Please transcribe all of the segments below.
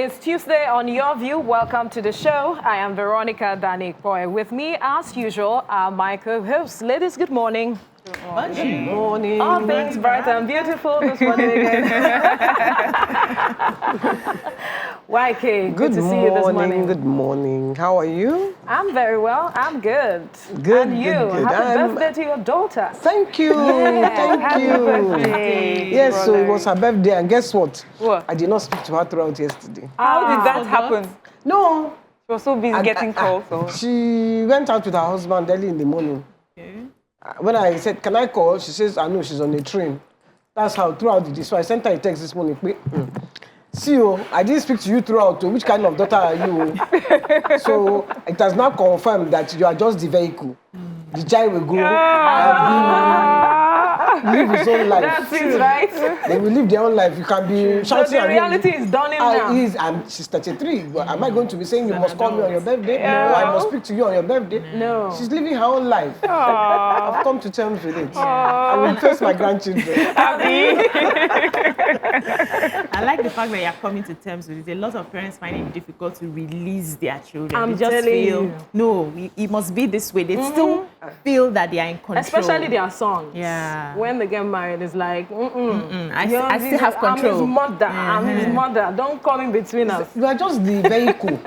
It's Tuesday on Your View. Welcome to the show. I am Veronica Danikboy. With me, as usual, are my co-hosts. Ladies, good morning. Good morning. All things bright and beautiful this morning again. YK, good to see you this morning. Good morning. How are you? I'm very well. I'm good. Good. And you? Good. Happy birthday to your daughter. Thank you. Thank you. Birthday, yes, brother. so it was her birthday, and guess what? What? I did not speak to her throughout yesterday. How did that happen? No. She was so busy getting calls. So. She went out with her husband early in the morning. Okay. When I said, can I call? She says, I know she's on a train. That's how throughout the day. So I sent her a text this morning. See you, I didn't speak to you throughout. Which kind of daughter are you? So it has now confirmed that you are just the vehicle. The child will go and live his own life. That's it, right? They will live their own life. You can be shouting. So the reality is done now. And she's 33. But am I going to be saying you must call me on your birthday? No. Or I must speak to you on your birthday? No. She's living her own life. I've come to terms with it. I will face my grandchildren. I like the fact that you're coming to terms with it. A lot of parents find it difficult to release their children. I'm they just telling feel, you. no, it must be this way. They still feel that they are in control. Especially their sons. Yeah. When they get married, it's like, I still have control. I'm his mother. I'm his mother. Don't come in between us. You are just the vehicle.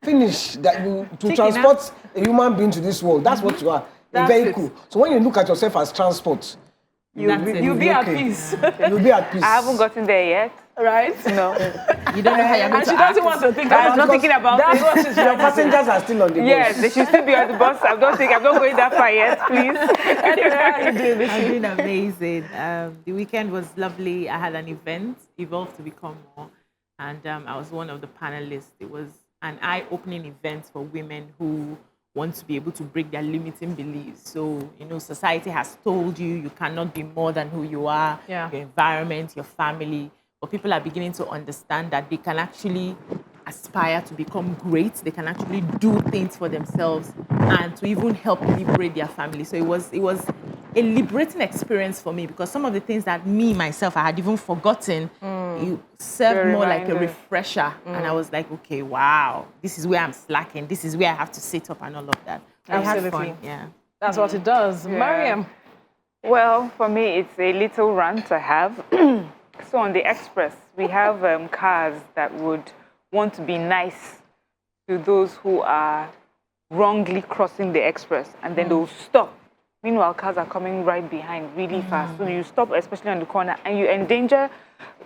Finish that you to transport a human being to this world. That's what you are. That's a vehicle. So when you look at yourself as transport, You'll be at okay. peace. You'll be at peace. I haven't gotten there yet. Right? No. You don't know how you're going And to she act. doesn't want to think I'm about not it. thinking about That's it. what she's Your trying to say. passengers are still on the bus. Yes, they should still be on the bus. I'm not going that far yet, please. Anyway, how you doing this I'm week? doing amazing. The weekend was lovely. I had an event, Evolve to Become More, and I was one of the panelists. It was an eye-opening event for women who want to be able to break their limiting beliefs. So, society has told you cannot be more than who you are, Yeah. your environment, your family. But people are beginning to understand that they can actually aspire to become great. They can actually do things for themselves and to even help liberate their family. So it was a liberating experience for me because some of the things that myself, I had even forgotten, it served more like a refresher. And I was like, okay, wow, this is where I'm slacking. This is where I have to sit up and all of that. I had Absolutely. fun, yeah. That's what it does. Yeah. Mariam. Well, for me, it's a little rant I have. So on the express, we have cars that would want to be nice to those who are wrongly crossing the express, and then they'll stop. Meanwhile, cars are coming right behind really fast. So you stop, especially on the corner, and you endanger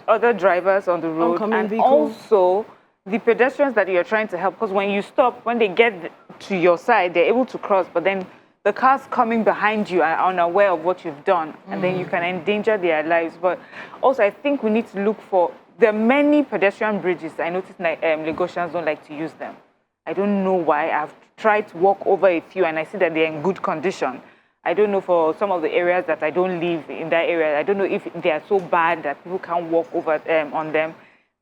other drivers on the road. Oncoming and vehicles. also the pedestrians that you're trying to help. Because when you stop, when they get to your side, they're able to cross. But then the cars coming behind you are unaware of what you've done. And then you can endanger their lives. But also, I think we need to look for, there are many pedestrian bridges. I noticed Lagosians don't like to use them. I don't know why. I've tried to walk over a few and I see that they're in good condition. I don't know for some of the areas that I don't live in that area. I don't know if they are so bad that people can't walk over on them.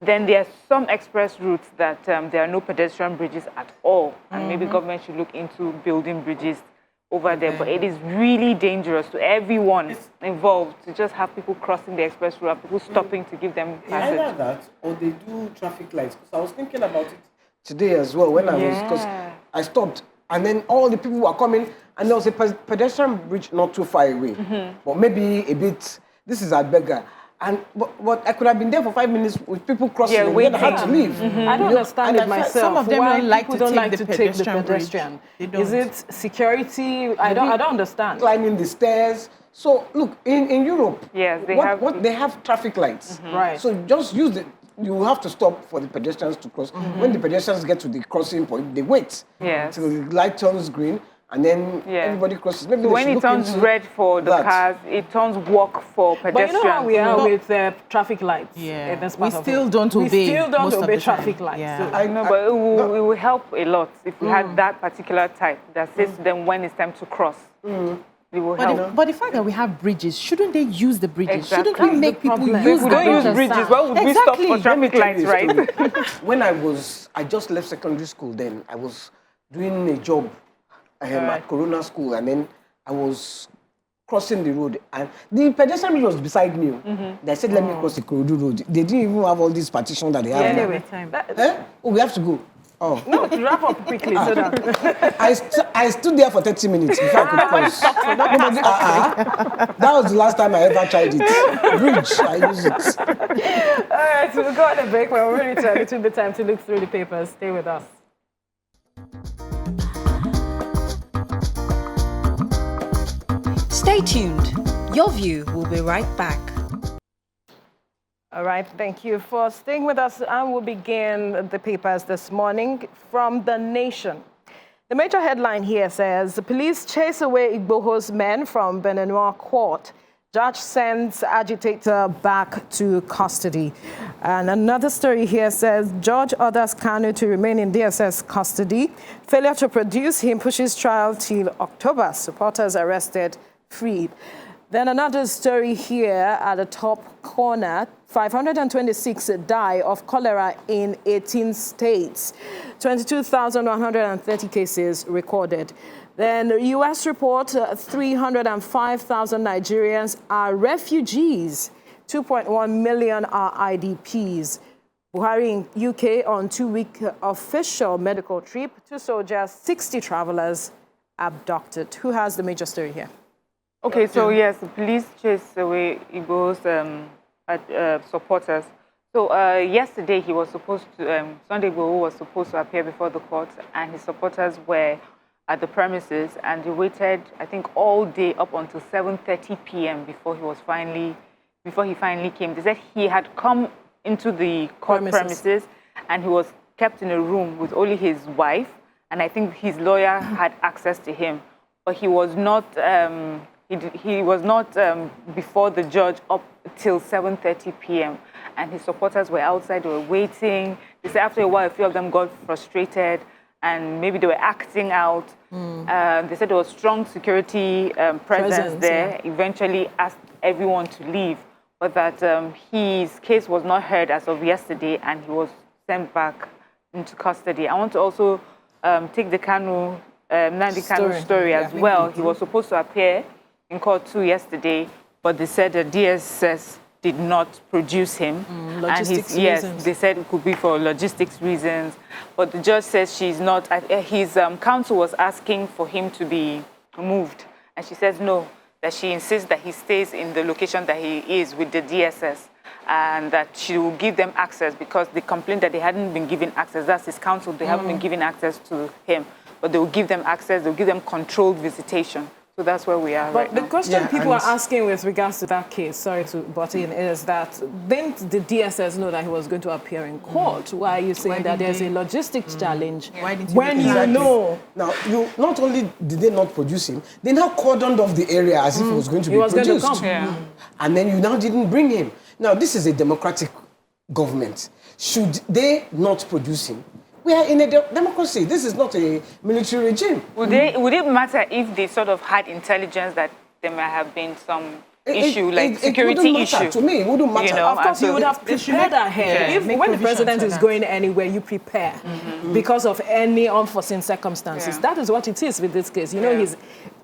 Then there are some express routes that there are no pedestrian bridges at all. And maybe government should look into building bridges over there. But it is really dangerous to everyone involved to just have people crossing the express route, people stopping to give them passage. Either that or they do traffic lights. Because I was thinking about it today as well when I was, because I stopped and then all the people were coming and there was a pedestrian bridge not too far away, but maybe a bit, this is at Beggar. But I could have been there for 5 minutes with people crossing and then I had to leave. I don't understand it myself. some of them Why don't like people to don't take like the to take the pedestrian pedestrian. bridge. They Is don't. it security? I don't understand. Climbing the stairs. So look, in Europe, Yes, they they have traffic lights. Right. So just use it. You have to stop for the pedestrians to cross. When the pedestrians get to the crossing point, they wait Yes. till the light turns green, and then everybody crosses. Maybe So they when should it look turns into red for the that. cars, it turns walk for But pedestrians. you know how we are with traffic lights. Yeah. in this We part of still it. don't We obey still don't most of obey the time. traffic lights. Yeah. So I know, but it will help a lot if we had that particular type that says to them when it's time to cross. It will help. But the fact that we have bridges, shouldn't they use the bridges? Exactly. Shouldn't we make That's the people problem. use If we the don't use bridges? bridges, why would we stop Exactly. for traffic Tell lights, you a right? story. When I just left secondary school, then I was doing a job at Corona School, and then I was crossing the road, and the pedestrian bridge was beside me. They said, let me cross the Ikorodu road. They didn't even have all these partitions that they have now. Anyway, Oh, we have to go. Oh. No, wrap up quickly so that... I stood there for 30 minutes before I could cross. That was the last time I ever tried it. Bridge, I use it. All right, so we'll go on a break. We're already to a little bit time to look through the papers. Stay with us. Stay tuned. Your View will be right back. All right, thank you for staying with us. And we'll begin the papers this morning from The Nation. The major headline here says, the police chase away Igboho's men from Benenua court. Judge sends agitator back to custody. And another story here says, Judge orders Kanu to remain in DSS custody. Failure to produce him pushes trial till October. Supporters arrested, freed. Then another story here at the top corner, 526 die of cholera in 18 states, 22,130 cases recorded. Then the U.S. report, 305,000 Nigerians are refugees, 2.1 million are IDPs. Buhari in UK on 2-week official medical trip, 2 soldiers, 60 travelers abducted. Who has the major story here? Okay, so yes, the police chased away Igbo's supporters. So yesterday he was supposed to, Sunday Igboho was supposed to appear before the court, and his supporters were at the premises, and they waited, I think, all day up until 7:30 p.m. before he finally came. They said he had come into the court premises, and he was kept in a room with only his wife, and I think his lawyer had access to him, but he was not. He was not before the judge up till 7:30 p.m. and his supporters were outside, they were waiting. They said after a while, a few of them got frustrated and maybe they were acting out. They said there was strong security presence there. Yeah. Eventually asked everyone to leave, but that his case was not heard as of yesterday and he was sent back into custody. I want to also take the Nnamdi Kanu story as well. He was supposed to appear in court too yesterday, but they said the DSS did not produce him. Logistics reasons. They said it could be for logistics reasons, but the judge says she's not. His counsel was asking for him to be moved, and she says no, that she insists that he stays in the location that he is with the DSS, and that she will give them access because they complained that they hadn't been given access. That's his counsel. They haven't been given access to him, but they will give them access. They'll give them controlled visitation. So that's where we are right now. But the question people are asking with regards to that case, sorry to butt in, is that didn't the DSS know that he was going to appear in court? Why are you saying that there's a logistics challenge? Why didn't when you know? Now, not only did they not produce him, they now cordoned off the area as if he was going to be produced. Going to come. And then you now didn't bring him. Now, this is a democratic government. Should they not produce him? We are in a democracy. This is not a military regime. Would it matter if they sort of had intelligence that there might have been some issue, like security issue? To me, it wouldn't matter. You know, of course, you would have prepared ahead. When the president is going anywhere, you prepare because of any unforeseen circumstances. That is what it is with this case. You know, he's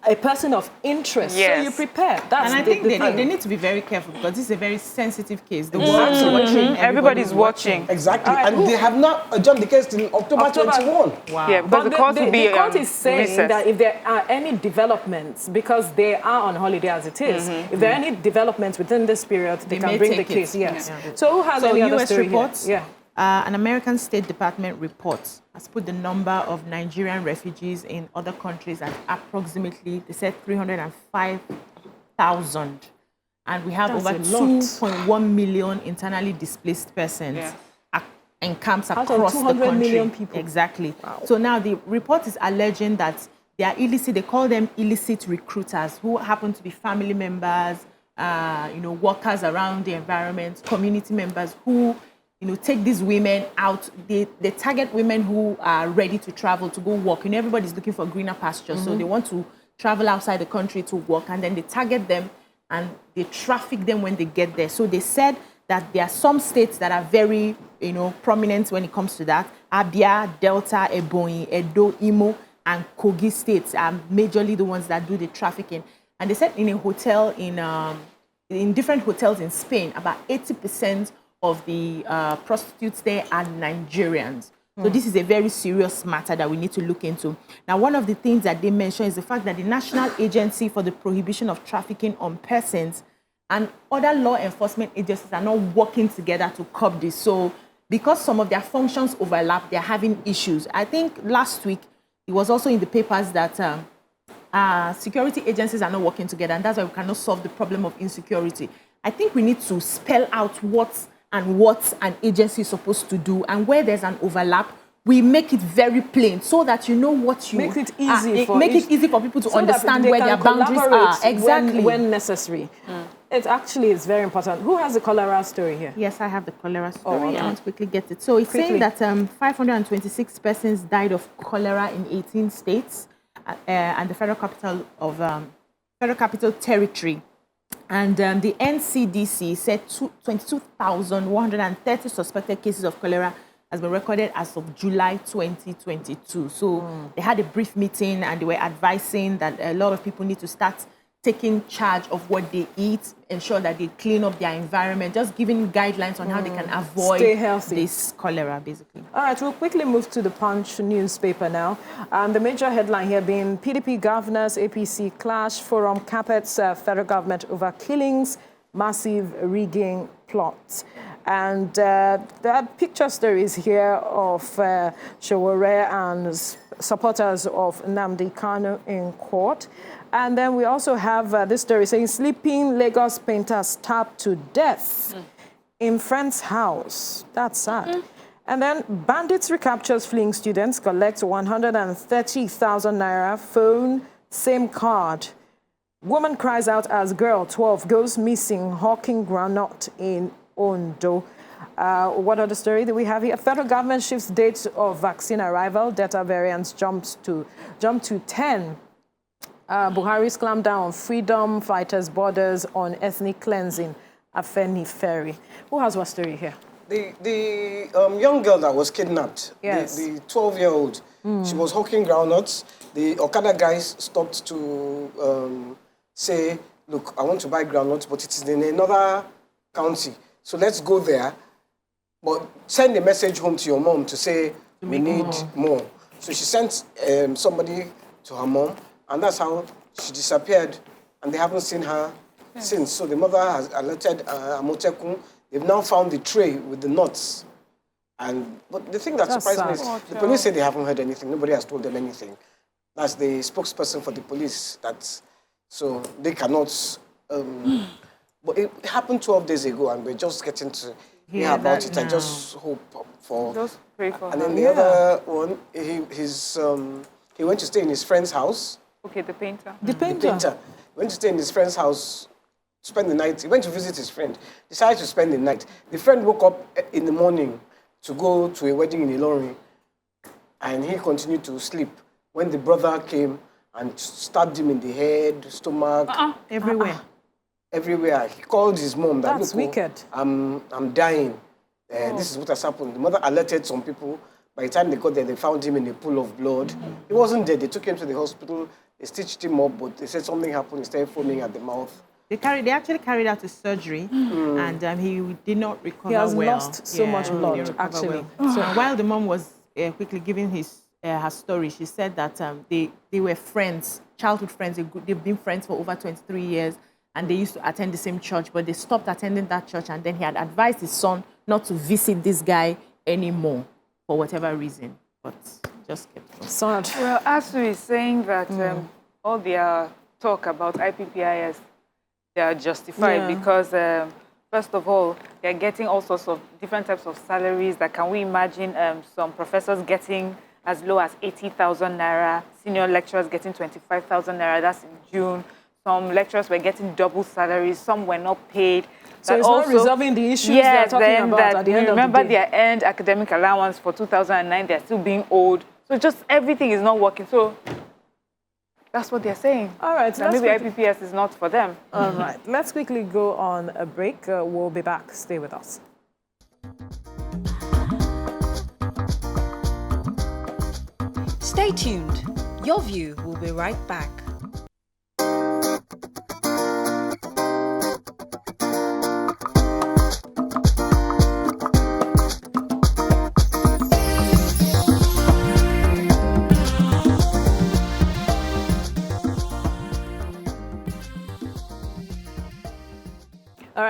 a person of interest, so you prepare. That's and I think they need to be very careful because this is a very sensitive case. The world's watching. Everybody's watching. Exactly. And they have not adjourned the case till October 21. Wow. Yeah, but the court is saying that if there are any developments, because they are on holiday as it is, if there are any developments within this period, they can bring the case. Yes. Yeah. So who has any other US story reports? Here? An American State Department report has put the number of Nigerian refugees in other countries at approximately, they said 305,000. And we have over 2.1 million internally displaced persons in camps across the country. Million people. Exactly. Wow. So now the report is alleging that they are illicit, they call them illicit recruiters who happen to be family members, workers around the environment, community members who take these women out. They target women who are ready to travel, to go work. Everybody's looking for greener pastures, so they want to travel outside the country to work, and then they target them and they traffic them when they get there. So they said that there are some states that are very, prominent when it comes to that. Abia, Delta, Ebonyi, Edo, Imo, and Kogi states are majorly the ones that do the trafficking. And they said in a hotel in different hotels in Spain, about 80% of the prostitutes there are Nigerians. So this is a very serious matter that we need to look into. Now, one of the things that they mention is the fact that the National Agency for the Prohibition of Trafficking on Persons and other law enforcement agencies are not working together to curb this. So because some of their functions overlap, they're having issues. I think last week, it was also in the papers that security agencies are not working together, and that's why we cannot solve the problem of insecurity. I think we need to spell out what an agency is supposed to do, and where there's an overlap, we make it very plain so that you know what you make it easy for people to understand where their boundaries are. Exactly. When necessary. It actually is very important. Who has the cholera story here? Yes, I have the cholera story. I want to quickly get it. So it's saying that 526 persons died of cholera in 18 states and the Federal Capital Territory. And the NCDC said 22,130 suspected cases of cholera has been recorded as of July 2022. So they had a brief meeting and they were advising that a lot of people need to start taking charge of what they eat, ensure that they clean up their environment, just giving guidelines on how they can avoid this cholera, basically. All right, we'll quickly move to the Punch newspaper now. The major headline here being PDP governors, APC clash, Forum carpets federal government over killings, massive rigging plots. And there are picture stories here of Showore and supporters of Nnamdi Kanu in court. And then we also have this story saying sleeping Lagos painter stabbed to death in friend's house. That's sad. And then bandits recaptures fleeing students, collect 130,000 naira, phone, same card. Woman cries out as girl 12 goes missing, hawking groundnut in Ondo. What other story do we have here? Federal government shifts dates of vaccine arrival. Delta variants jump to 10. Buhari's clamp down on freedom fighters' borders on ethnic cleansing. Afeni Ferry. Who has what story here? The young girl that was kidnapped. Yes. The 12-year-old. She was hawking groundnuts. The Okada guys stopped to say, look, I want to buy groundnuts, but it is in another county. So let's go there. But send a message home to your mom to say, we need more. So she sent somebody to her mom, and that's how she disappeared. And they haven't seen her since. So the mother has alerted Amotekun. They've now found the tray with the nuts. But the thing that surprised me is the police say they haven't heard anything. Nobody has told them anything. That's the spokesperson for the police. So they cannot... But it happened 12 days ago, and we're just getting to hear about it. I just hope for... Just pray for And then the other one, he went to stay in his friend's house. Okay, the painter. The painter. He went to stay in his friend's house, spend the night. He went to visit his friend, decided to spend the night. The friend woke up in the morning to go to a wedding in Ilorin, and he continued to sleep when the brother came and stabbed him in the head, stomach. Everywhere. Everywhere. He called his mom. That's wicked. I'm dying. This is what has happened. The mother alerted some people. By the time they got there, they found him in a pool of blood. He wasn't dead. They took him to the hospital. They stitched him up, but they said something happened. He started foaming at the mouth. They actually carried out a surgery, and he did not recover well. He has lost so much blood, actually. Well. So while the mom was quickly giving her story, she said that they were friends, childhood friends. They've been friends for over 23 years, and they used to attend the same church, but they stopped attending that church, and then he had advised his son not to visit this guy anymore for whatever reason, but just kept going. Sad. Well, Asu is saying that all their talk about IPPIS, they are justified because, first of all, they're getting all sorts of different types of salaries. That can we imagine some professors getting as low as 80,000 naira, senior lecturers getting 25,000 naira, that's in June. Some lecturers were getting double salaries, some were not paid. So it's not resolving the issues they're talking about at the end of the day. Remember their end academic allowance for 2009, they're still being owed. So just everything is not working. So that's what they're saying. All right. So maybe IPPS is not for them. All right. Let's quickly go on a break. We'll be back. Stay with us. Stay tuned. Your View will be right back.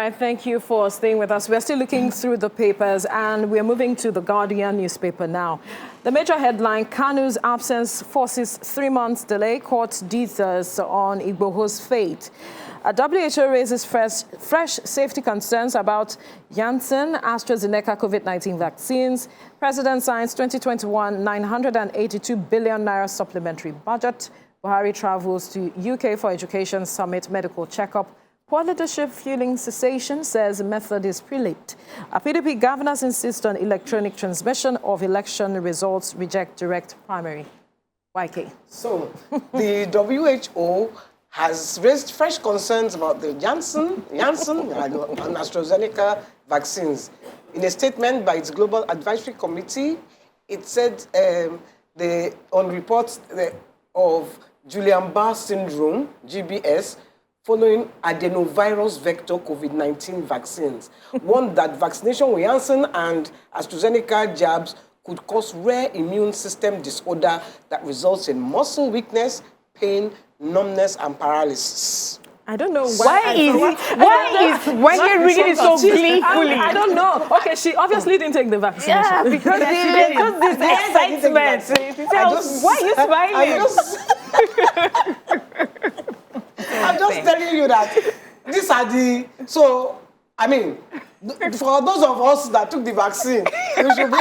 right, thank you for staying with us. We're still looking through the papers, and we're moving to the Guardian newspaper now. The major headline, Kanu's absence forces 3 months delay, court details on Igboho's fate. WHO raises fresh safety concerns about Janssen AstraZeneca COVID-19 vaccines. President signs 2021 982 billion naira supplementary budget. Buhari travels to UK for education summit medical checkup. Poor leadership fueling cessation, says method is pre-lit. PDP governors insist on electronic transmission of election results, reject direct primary. YK. So, the WHO has raised fresh concerns about the Janssen and AstraZeneca vaccines. In a statement by its Global Advisory Committee, it said on reports of Guillain-Barré syndrome, GBS, following adenovirus vector COVID-19 vaccines, warned that vaccination with Janssen and AstraZeneca jabs could cause rare immune system disorder that results in muscle weakness, pain, numbness, and paralysis. I don't know why why you're reading it so gleefully? I don't know. Okay, she obviously didn't take the vaccination. Yeah, because this excitement. Why are you smiling? I'm just telling you that these are the... So, I mean, for those of us that took the vaccine, we should be...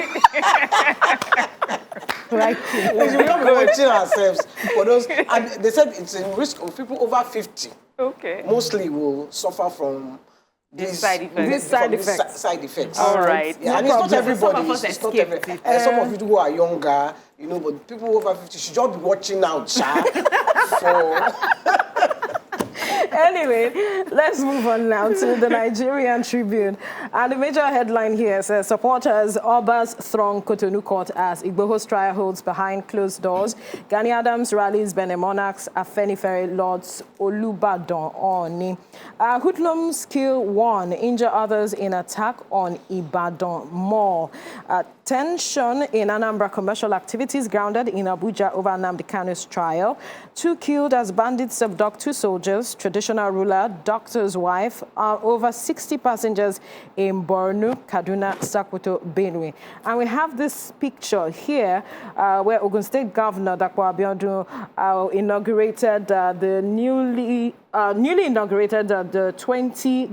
we should not be watching ourselves. For those, and they said it's a risk of people over 50. Okay. Mostly will suffer from these side effects. All right. Yeah, and it's not everybody. It's not every, some of you who are younger, you know, but people over 50 should just be watching out, for... Anyway, let's move on now to the Nigerian Tribune. And the major headline here says, supporters, Obas throng Cotonou Court as Igboho's trial holds behind closed doors. Gani Adams rallies Benin Monarchs, Afenifere Lords Olubadan Oni. Hoodlums kill one, injure others in attack on Ibadan Mall. Tension in Anambra commercial activities grounded in Abuja over Nnamdi Kanu's trial. 2 killed as bandits abduct 2 soldiers, traditional ruler, doctor's wife, over 60 passengers in Borno, Kaduna, Sokoto, Benue. And we have this picture here where Ogun State Governor Dapo Abiodun inaugurated the newly inaugurated the 20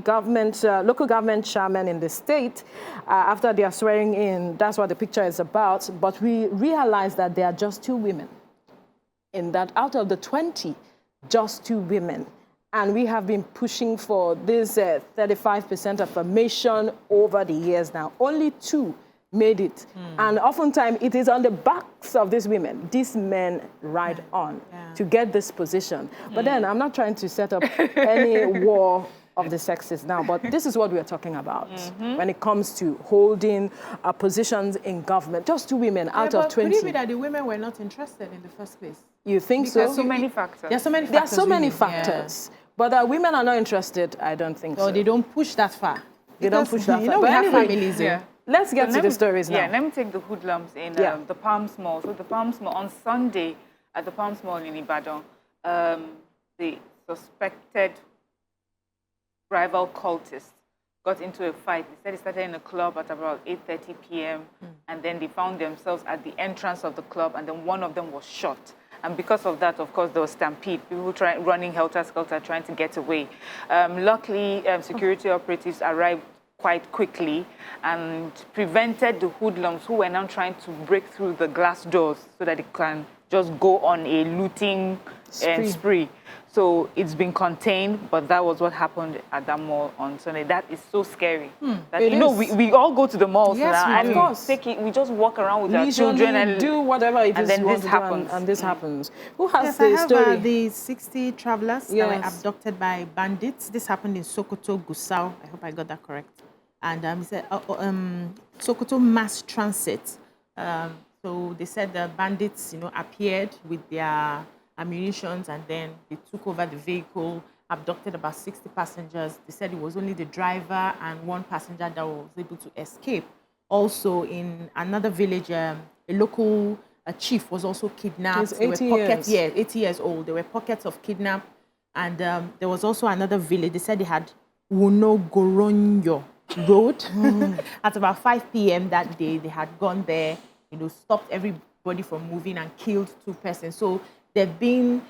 local government chairmen in the state after their swearing in. That's what the picture is about. But we realized that there are just 2 women. In that out of the 20, just 2 women. And we have been pushing for this 35% affirmation over the years now. Only 2 made it. And oftentimes it is on the backs of these women. These men ride on to get this position. But then I'm not trying to set up any war of the sexes now, but this is what we are talking about when it comes to holding positions in government. Just 2 women out of 20. Could it be that the women were not interested in the first place? You think so? There's so many factors. There are so many There are factors. so many factors. But women are not interested, I don't think so. They don't push that far. They don't push that far. You know, we have families. Let's get to the stories now. Yeah, let me take the hoodlums in the Palms Mall. So the Palms Mall, on Sunday at the Palms Mall in Ibadan, the suspected rival cultists got into a fight. They said it started in a club at about 8:30 p.m. And then they found themselves at the entrance of the club, and then one of them was shot. And because of that, of course, there was stampede. People running helter-skelter, trying to get away. Luckily, security operatives arrived quite quickly and prevented the hoodlums who were now trying to break through the glass doors so that they can just go on a looting spree. So it's been contained, but that was what happened at that mall on Sunday. That is so scary. That, we all go to the malls now, and we just walk around with our children and do whatever it is you want to do, and this happens. Who has the story? The 60 travelers that were abducted by bandits. This happened in Sokoto, Gusau. I hope I got that correct. And he said Sokoto Mass Transit. So they said the bandits, appeared with their ammunitions, and then they took over the vehicle, abducted about 60 passengers. They said it was only the driver and 1 passenger that was able to escape. Also, in another village, a local chief was also kidnapped. He's 80 years. 80 years old. There were pockets of kidnap. And there was also another village. They said they had Wunogoronyo Road. At about 5 p.m. that day, they had gone there, stopped everybody from moving and killed 2 persons. So there have been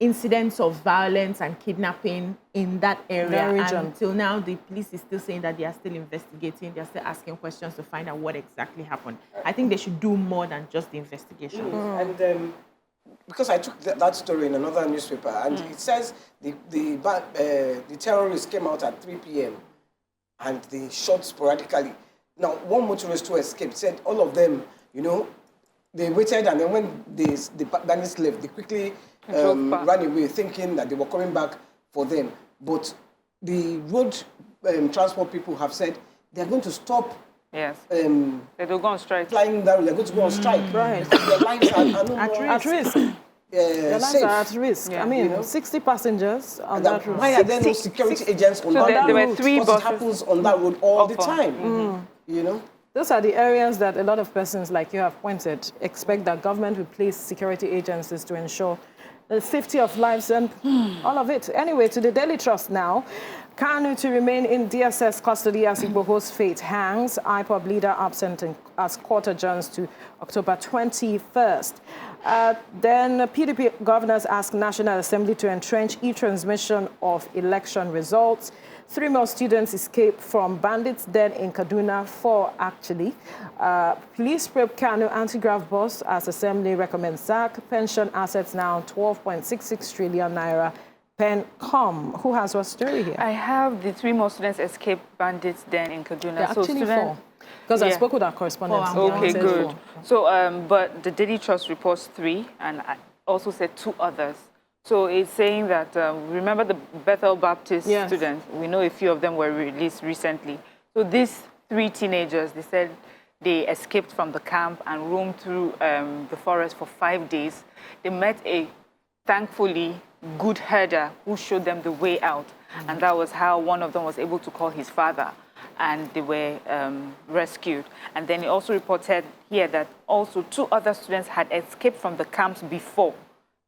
incidents of violence and kidnapping in that area. And until now, the police is still saying that they are still investigating. They are still asking questions to find out what exactly happened. I think they should do more than just the investigation. And because I took that story in another newspaper, and it says the terrorists came out at 3 p.m. and they shot sporadically. Now, one motorist who escaped said all of them, they waited, and then when the bandits left, they quickly ran away, thinking that they were coming back for them. But the road transport people have said they are going to stop. Yes. They will go on strike. Flying down, they're going to go on strike. Right. Their lives are no more at risk. Their lives are at risk. Yeah. I mean, 60 passengers on that road. Why are there no security agents on that road? There were 3 buses. It happens on that road all the time. Those are the areas that a lot of persons like you have pointed expect that government will place security agencies to ensure the safety of lives and all of it. Anyway, to the Daily Trust now. Kanu to remain in DSS custody as Igboho's fate hangs. IPOB leader absent as court adjourns to October 21st. Then PDP governors ask National Assembly to entrench e-transmission of election results. 3 more students escaped from bandits dead in Kaduna, 4 actually. Police probe Kanu anti-graft boss as Assembly recommends sack. Pension assets now 12.66 trillion naira. Pencom, who has what story here? I have the 3 more students escaped bandits then in Kaduna. So actually 4. Because I spoke with our correspondent. Okay, good. 4. So, but the Daily Trust reports 3, and I also said 2 others. So it's saying that, remember the Bethel Baptist students? We know a few of them were released recently. So these 3 teenagers, they said they escaped from the camp and roamed through the forest for 5 days. They met a, thankfully, good herder who showed them the way out. And that was how one of them was able to call his father, and they were rescued. And then he also reported here that also 2 other students had escaped from the camps before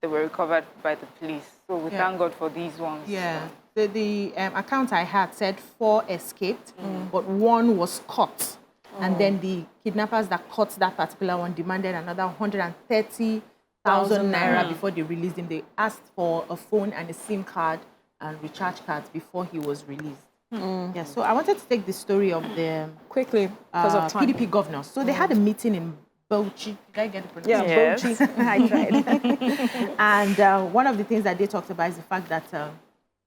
they were recovered by the police. So we thank God for these ones. Yeah. The account I had said 4 escaped, but 1 was caught. And then the kidnappers that caught that particular one demanded another 130,000 naira before they released him. They asked for a phone and a SIM card and recharge cards before he was released. Yeah, so I wanted to take the story of the quickly because of time. PDP governors. So they had a meeting in Bauchi. Did I get the pronunciation? Yeah, yes. Bauchi. I tried. And one of the things that they talked about is the fact that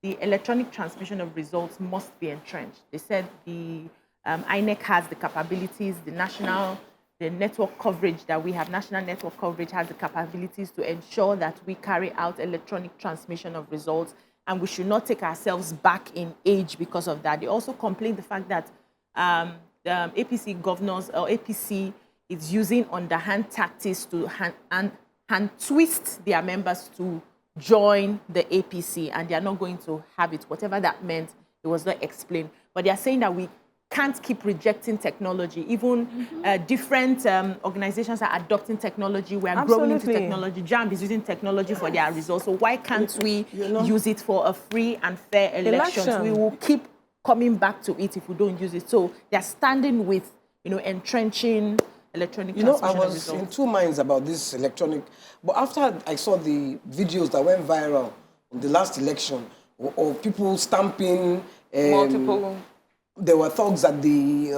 the electronic transmission of results must be entrenched. They said the INEC has the capabilities, the network coverage that we have, national network coverage has the capabilities to ensure that we carry out electronic transmission of results, and we should not take ourselves back in age because of that. They also complained the fact that the APC governors or APC is using underhand tactics to hand twist their members to join the APC, and they are not going to have it. Whatever that meant, it was not explained. But they are saying that we can't keep rejecting technology. Even different organizations are adopting technology. We are growing into technology. JAMB is using technology for their results. So why can't we use it for a free and fair election? We will keep coming back to it if we don't use it. So they're standing with, entrenching electronic transmission I was in 2 minds about this electronic. But after I saw the videos that went viral in the last election of people stamping multiple. There were thugs at the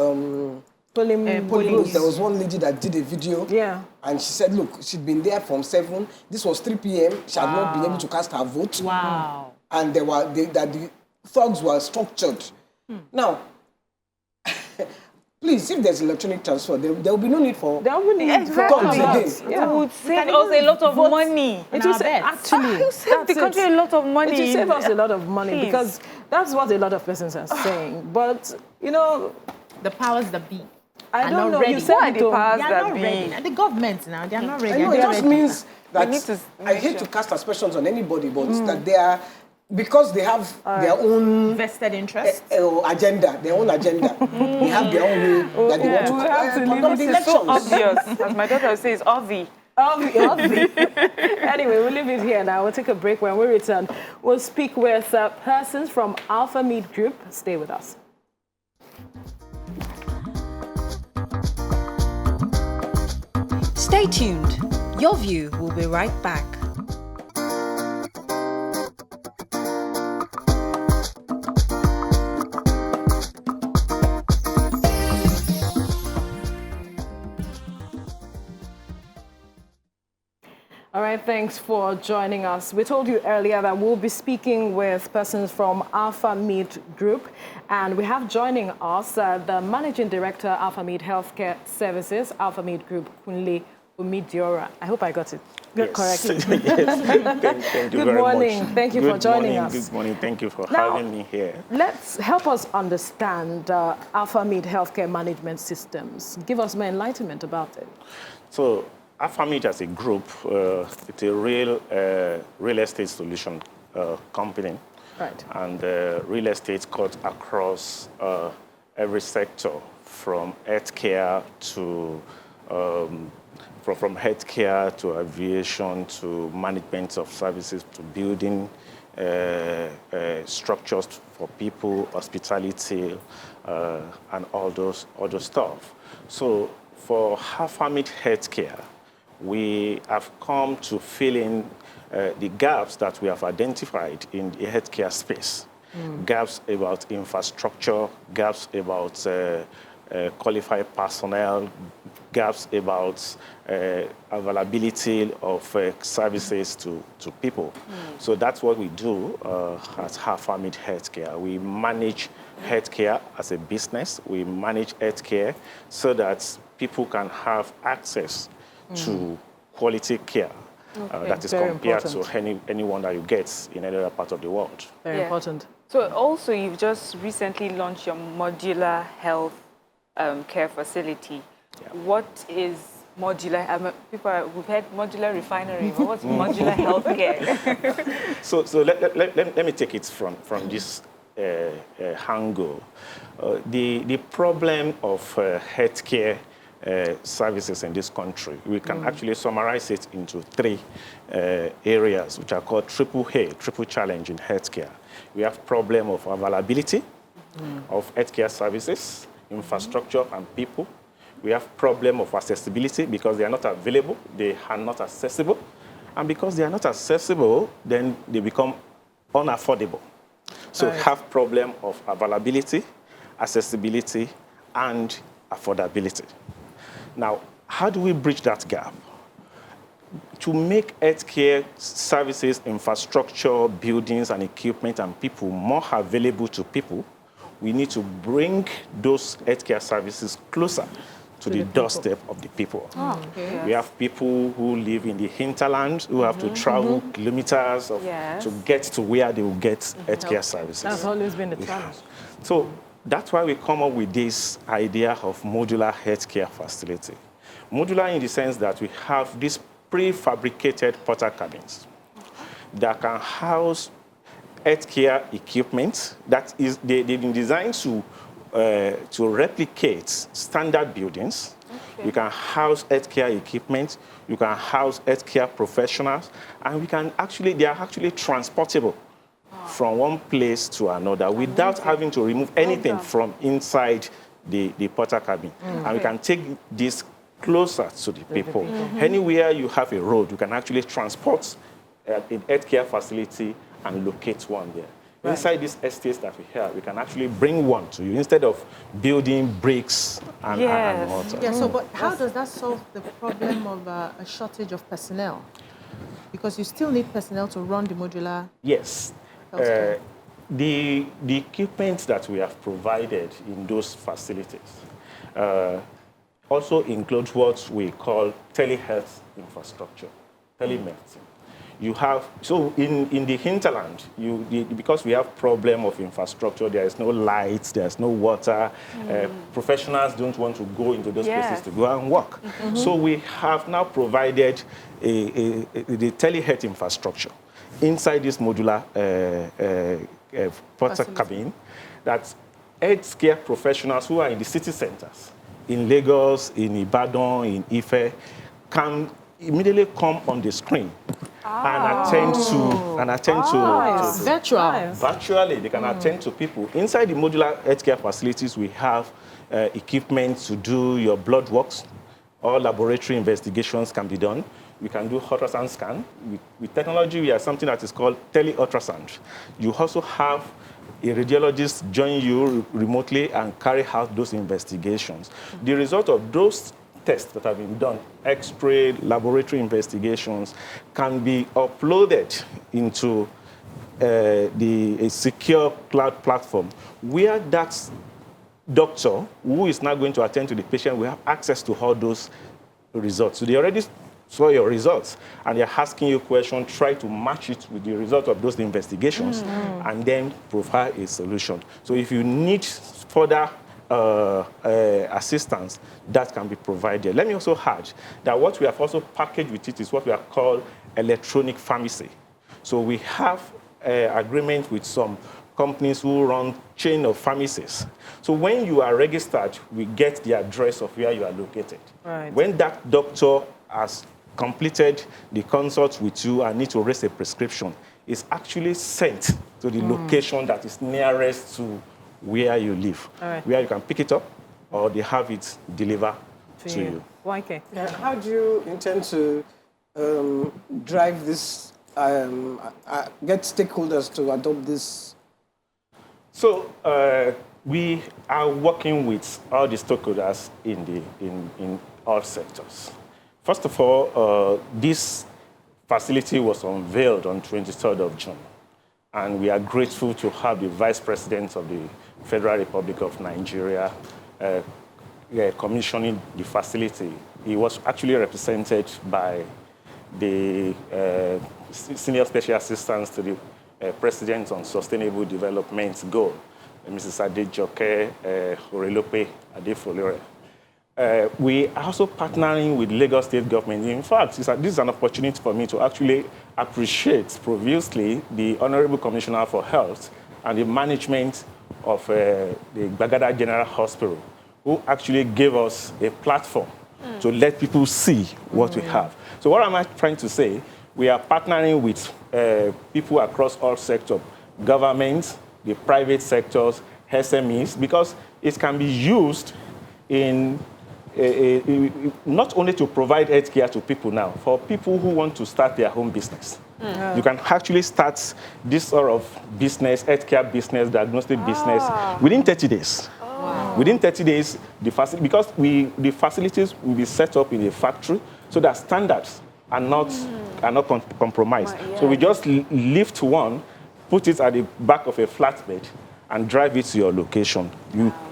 polling booth. There was one lady that did a video. Yeah. And she said, look, she'd been there from 7. This was 3 p.m. She had not been able to cast her vote. Wow. And the thugs were structured. Now, please, if there's electronic transfer, there will be no need for thugs again. It would save us a lot of money. It will save the country a lot of money. It will save us a lot of money because that's what a lot of persons are saying. But, the powers that be. I don't know. Ready. You said the powers they are that not be. ready. And the government now, they are not ready. I know, it just means that need to I hate to cast aspersions on anybody, but that they are, because they have their own vested interest agenda, their own agenda. They have their own way that they want to conduct the elections. So obvious. As my daughter says, obvious. Anyway, we'll leave it here now. We'll take a break. When we return, we'll speak with persons from Alpha Meat Group. Stay with us. Stay tuned. Your View will be right back. All right, thanks for joining us. We told you earlier that we'll be speaking with persons from Alpha Meat Group, and we have joining us the Managing Director, Alpha Meat Healthcare Services, Alpha Meat Group, Kunle Umidiora. I hope I got it correctly. Yes. Thank you Good very morning. much. Thank you for joining us. Good morning. Thank you for Now, having me here. Let's help us understand Alpha Meat Healthcare Management Systems. Give us more enlightenment about it. So, Alpha Meat as a group, it's a real estate solution company. Right. And real estate cut across every sector, from healthcare to from healthcare to aviation to management of services to building structures for people, hospitality, and all those stuff. So for Alpha Meat Healthcare, we have come to fill in the gaps that we have identified in the healthcare space. Gaps about infrastructure, gaps about qualified personnel, gaps about availability of services to people. So that's what we do at Alpha Meat Healthcare. We manage healthcare as a business. We manage healthcare so that people can have access to quality care that is compared to anyone that you get in any other part of the world. Very important. So also, you've just recently launched your modular health care facility. Yeah. What is modular? We've heard modular refinery, but what's modular health care? So let me take it from this angle. The problem of healthcare services in this country, we can actually summarize it into three areas, which are called triple challenge in healthcare. We have problem of availability of healthcare services, infrastructure, and people. We have problem of accessibility because they are not available, they are not accessible. And because they are not accessible, then they become unaffordable. So we have problem of availability, accessibility, and affordability. Now, how do we bridge that gap? To make healthcare services, infrastructure, buildings, and equipment and people more available to people, we need to bring those healthcare services closer to the doorstep of the people. We have people who live in the hinterland who have to travel kilometers to get to where they will get healthcare services. That's always been the challenge. So that's why we come up with this idea of modular healthcare facility. Modular in the sense that we have these prefabricated porta cabins that can house healthcare equipment that is they've been designed to replicate standard buildings. You can house healthcare equipment, you can house healthcare professionals, and they are actually transportable from one place to another without having to remove anything from inside the porta cabin. And we can take this closer to the people. Anywhere you have a road, you can actually transport a healthcare facility and locate one there. Inside these estates that we have, we can actually bring one to you instead of building bricks and mortar. Yeah, so but how does that solve the problem of a shortage of personnel? Because you still need personnel to run the modular. Yes. The equipment that we have provided in those facilities also includes what we call telehealth infrastructure, telemedicine. You have, so in the hinterland, because we have problem of infrastructure, there is no lights, there's no water, professionals don't want to go into those places to go and work. So we have now provided the telehealth infrastructure inside this modular porta cabin that healthcare professionals who are in the city centers, in Lagos, in Ibadan, in Ife, can immediately come on the screen and attend to Virtual. virtually. They can attend to people. Inside the modular healthcare facilities, we have equipment to do your blood works. All laboratory investigations can be done. We can do ultrasound scan. With technology, we have something that is called tele-ultrasound. You also have a radiologist join you remotely and carry out those investigations. The result of those tests that have been done, X-ray, laboratory investigations, can be uploaded into a secure cloud platform where that doctor who is now going to attend to the patient will have access to all those results. So they already saw your results and they're asking you questions, try to match it with the result of those investigations and then provide a solution. So if you need further assistance, that can be provided. Let me also add that what we have also packaged with it is what we are called electronic pharmacy. So we have agreement with some companies who run chain of pharmacies. So when you are registered, we get the address of where you are located. Right. When that doctor has completed the consult with you and need to raise a prescription, it's actually sent to the location that is nearest to where you live, where you can pick it up or they have it delivered to you. Okay. How do you intend to drive this, get stakeholders to adopt this? So we are working with all the stakeholders in all sectors. First of all, this facility was unveiled on 23rd of June. And we are grateful to have the Vice President of the Federal Republic of Nigeria commissioning the facility. He was actually represented by the Senior Special Assistant to the President on Sustainable Development Goal, Mrs. Adejoke Orelope Adefolore. We are also partnering with Lagos State government. In fact, this is an opportunity for me to actually appreciate profusely the Honorable Commissioner for Health and the management of the Bagada General Hospital, who actually gave us a platform to let people see what we have. So what am I trying to say? We are partnering with people across all sectors, governments, the private sectors, SMEs, because it can be used in not only to provide healthcare to people now, for people who want to start their own business. You can actually start this sort of business, healthcare business, diagnostic business, within 30 days. Wow. Within 30 days, the facilities will be set up in a factory so that standards are not compromised. So we just lift one, put it at the back of a flatbed, and drive it to your location.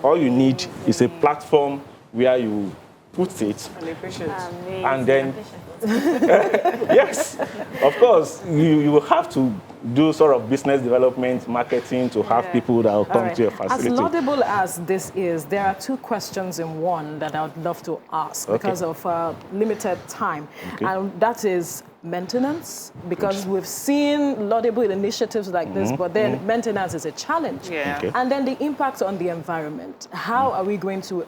All you need is a platform where you put it, and then, yes, of course, you will have to do sort of business development, marketing to have people that will come to your facility. As laudable as this is, there are two questions in one that I would love to ask because of limited time. And that is maintenance, because we've seen laudable initiatives like this, but then maintenance is a challenge. And then the impact on the environment. How are we going to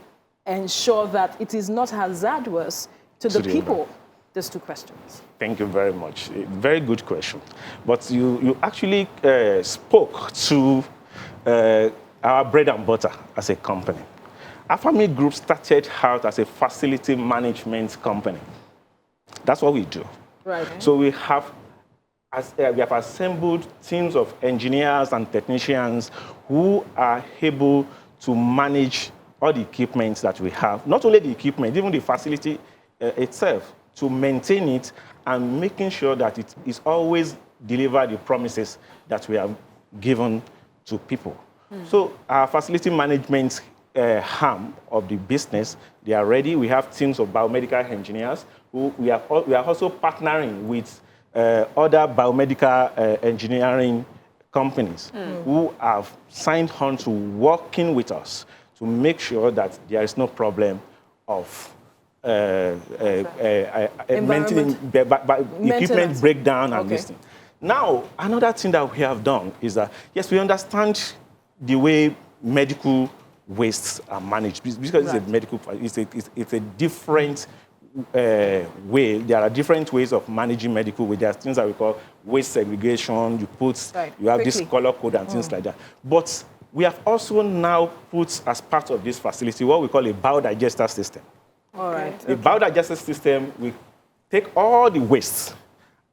ensure that it is not hazardous to the people? These two questions. Thank you very much. A very good question. But you actually spoke to our bread and butter as a company. Afami Group started out as a facility management company. That's what we do. Right. So we have assembled teams of engineers and technicians who are able to manage all the equipment that we have. Not only the equipment, even the facility itself, to maintain it and making sure that it is always deliver the promises that we have given to people. So our facility management arm of the business, they are ready. We have teams of biomedical engineers who we are also partnering with other biomedical engineering companies who have signed on to working with us to make sure that there is no problem of maintaining equipment breakdown and this thing. Now, another thing that we have done is that, yes, we understand the way medical wastes are managed because it's a medical, it's a different way. There are different ways of managing medical waste. There are things that we call waste segregation. You have this color code and things like that. But we have also now put as part of this facility what we call a biodigester system. All right. The biodigester system, we take all the waste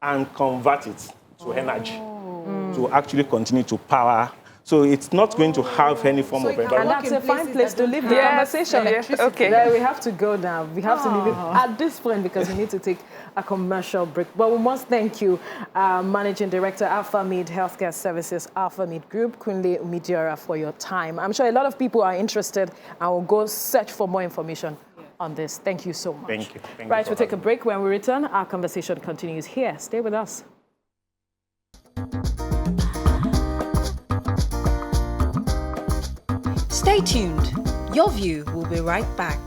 and convert it to energy to actually continue to power. So it's not going to have any form of And environment. that's a fine place to leave the conversation. Okay. There we have to go now. We have to leave it at this point because we need to take a commercial break. But we must thank you, Managing Director, Alpha Mid Healthcare Services, Alpha Mid Group, Kunle Umidiora, for your time. I'm sure a lot of people are interested and will go search for more information on this. Thank you so much. Thank you. Right, we'll take a break. When we return, our conversation continues here. Stay with us. Stay tuned. Your View will be right back.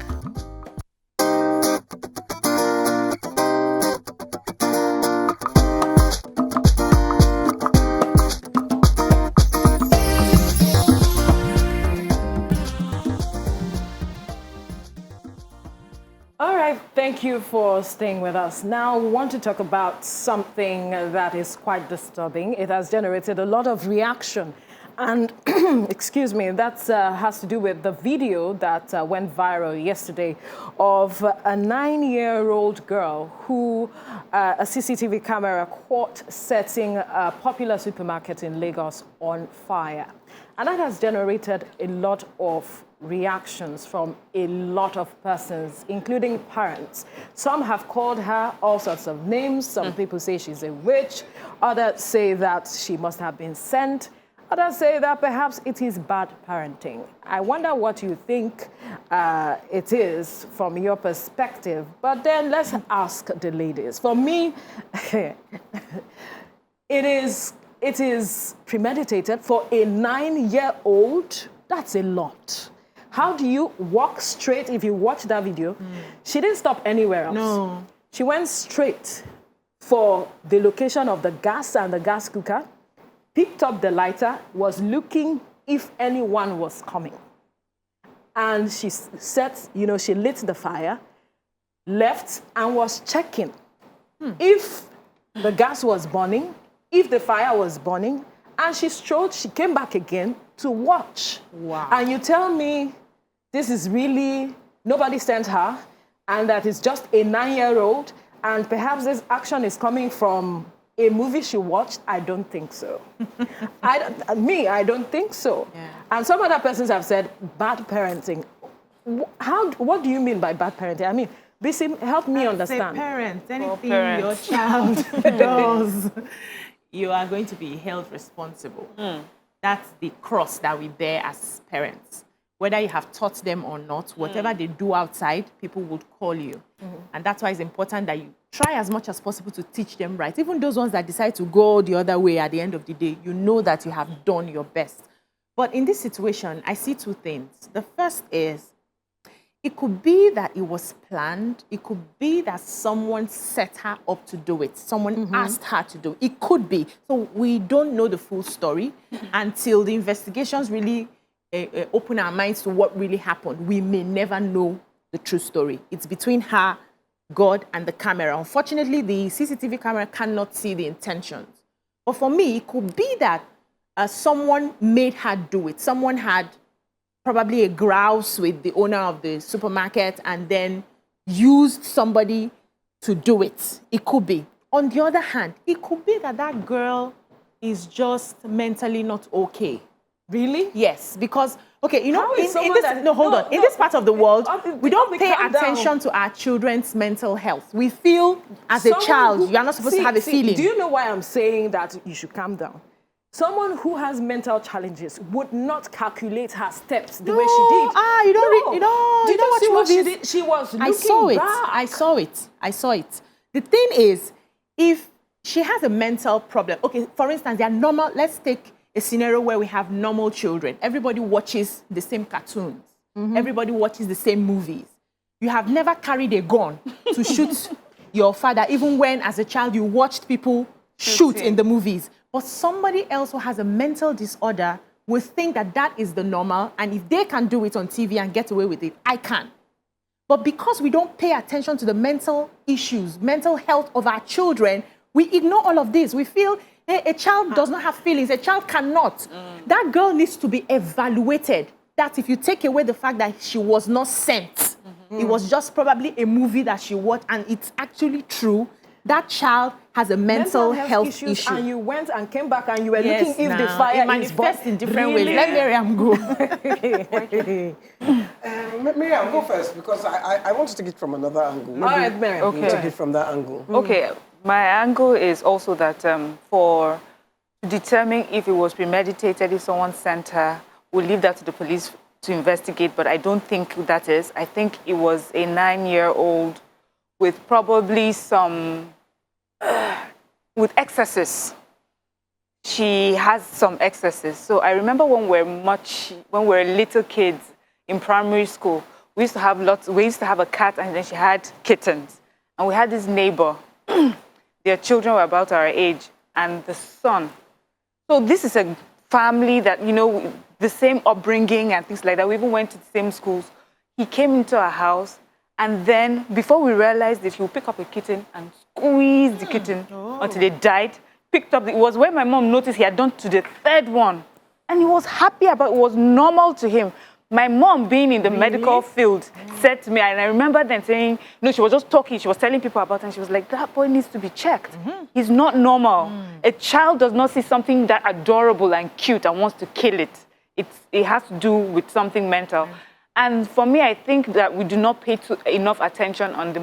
All right, thank you for staying with us. Now, we want to talk about something that is quite disturbing. It has generated a lot of reaction. And, excuse me, that has to do with the video that went viral yesterday of a 9-year-old girl who a CCTV camera caught setting a popular supermarket in Lagos on fire. And that has generated a lot of reactions from a lot of persons, including parents. Some have called her all sorts of names. Some people say she's a witch. Others say that she must have been sent. Others say that perhaps it is bad parenting. I wonder what you think it is from your perspective. But then let's ask the ladies. For me, it is premeditated. For a 9-year-old, that's a lot. How do you walk straight? If you watch that video, she didn't stop anywhere else. No. She went straight for the location of the gas and the gas cooker, picked up the lighter, was looking if anyone was coming. And she set, she lit the fire, left, and was checking if the gas was burning, if the fire was burning, and she came back again to watch. Wow. And you tell me this is really, nobody sent her, and that is just a 9-year-old, and perhaps this action is coming from a movie she watched? I don't think so. I don't think so. Yeah. And some other persons have said bad parenting. What do you mean by bad parenting? I mean, Bisi, help me understand. Say parents, anything your child does, you are going to be held responsible. That's the cross that we bear as parents. Whether you have taught them or not, whatever they do outside, people would call you. And that's why it's important that you try as much as possible to teach them right. Even those ones that decide to go the other way at the end of the day, you know that you have done your best. But in this situation, I see two things. The first is, it could be that it was planned. It could be that someone set her up to do it. Someone asked her to do it. It could be. So we don't know the full story until the investigations really open our minds to what really happened. We may never know the true story. It's between her, God, and the camera. Unfortunately, the CCTV camera cannot see the intentions. But for me, it could be that someone made her do it. Someone had probably a grouse with the owner of the supermarket and then used somebody to do it. It could be. On the other hand, it could be that that girl is just mentally not okay. Really? Yes, because, okay, in this, in this part of the world, we don't pay attention to our children's mental health. We feel, as a child, you are not supposed to have a feeling. Do you know why I'm saying that you should calm down? Someone who has mental challenges would not calculate her steps the way she did. You don't watch what she movies. did? She was looking I saw it. back. I saw it. The thing is, if she has a mental problem, okay, for instance, they are normal. Let's take a scenario where we have normal children. Everybody watches the same cartoons. Everybody watches the same movies. You have never carried a gun to shoot your father, even when, as a child, you watched people shoot in the movies. But somebody else who has a mental disorder will think that that is the normal, and if they can do it on TV and get away with it, I can. But because we don't pay attention to the mental issues, mental health of our children, we ignore all of this. We feel, hey, a child does not have feelings. A child cannot. That girl needs to be evaluated. That if you take away the fact that she was not sent, it was just probably a movie that she watched, and it's actually true, that child has a mental health issue. And you went and came back and you were looking if the fire it manifests in different ways. Let Miriam go. Miriam, go first, because I want to take it from another angle. All right, Miriam. Okay. Take it from that angle. Okay, my angle is also that for determining if it was premeditated, if someone sent her, we'll leave that to the police to investigate, but I don't think that is. I think it was a 9-year-old with probably some, with excesses. She has some excesses. So I remember when we were little kids in primary school, we used to have a cat, and then she had kittens. And we had this neighbor, their children were about our age, and the son. So this is a family that, you know, the same upbringing and things like that. We even went to the same schools. He came into our house, and then before we realized it, he would pick up a kitten and squeeze the kitten until it died. Picked up, it was when my mom noticed he had done to the third one. And he was happy about it. It was normal to him. My mom, being in the medical field, said to me, and I remember then saying, no, she was just talking, she was telling people about it, and she was like, that boy needs to be checked. He's not normal. A child does not see something that adorable and cute and wants to kill it. It has to do with something mental. And for me, I think that we do not pay enough attention on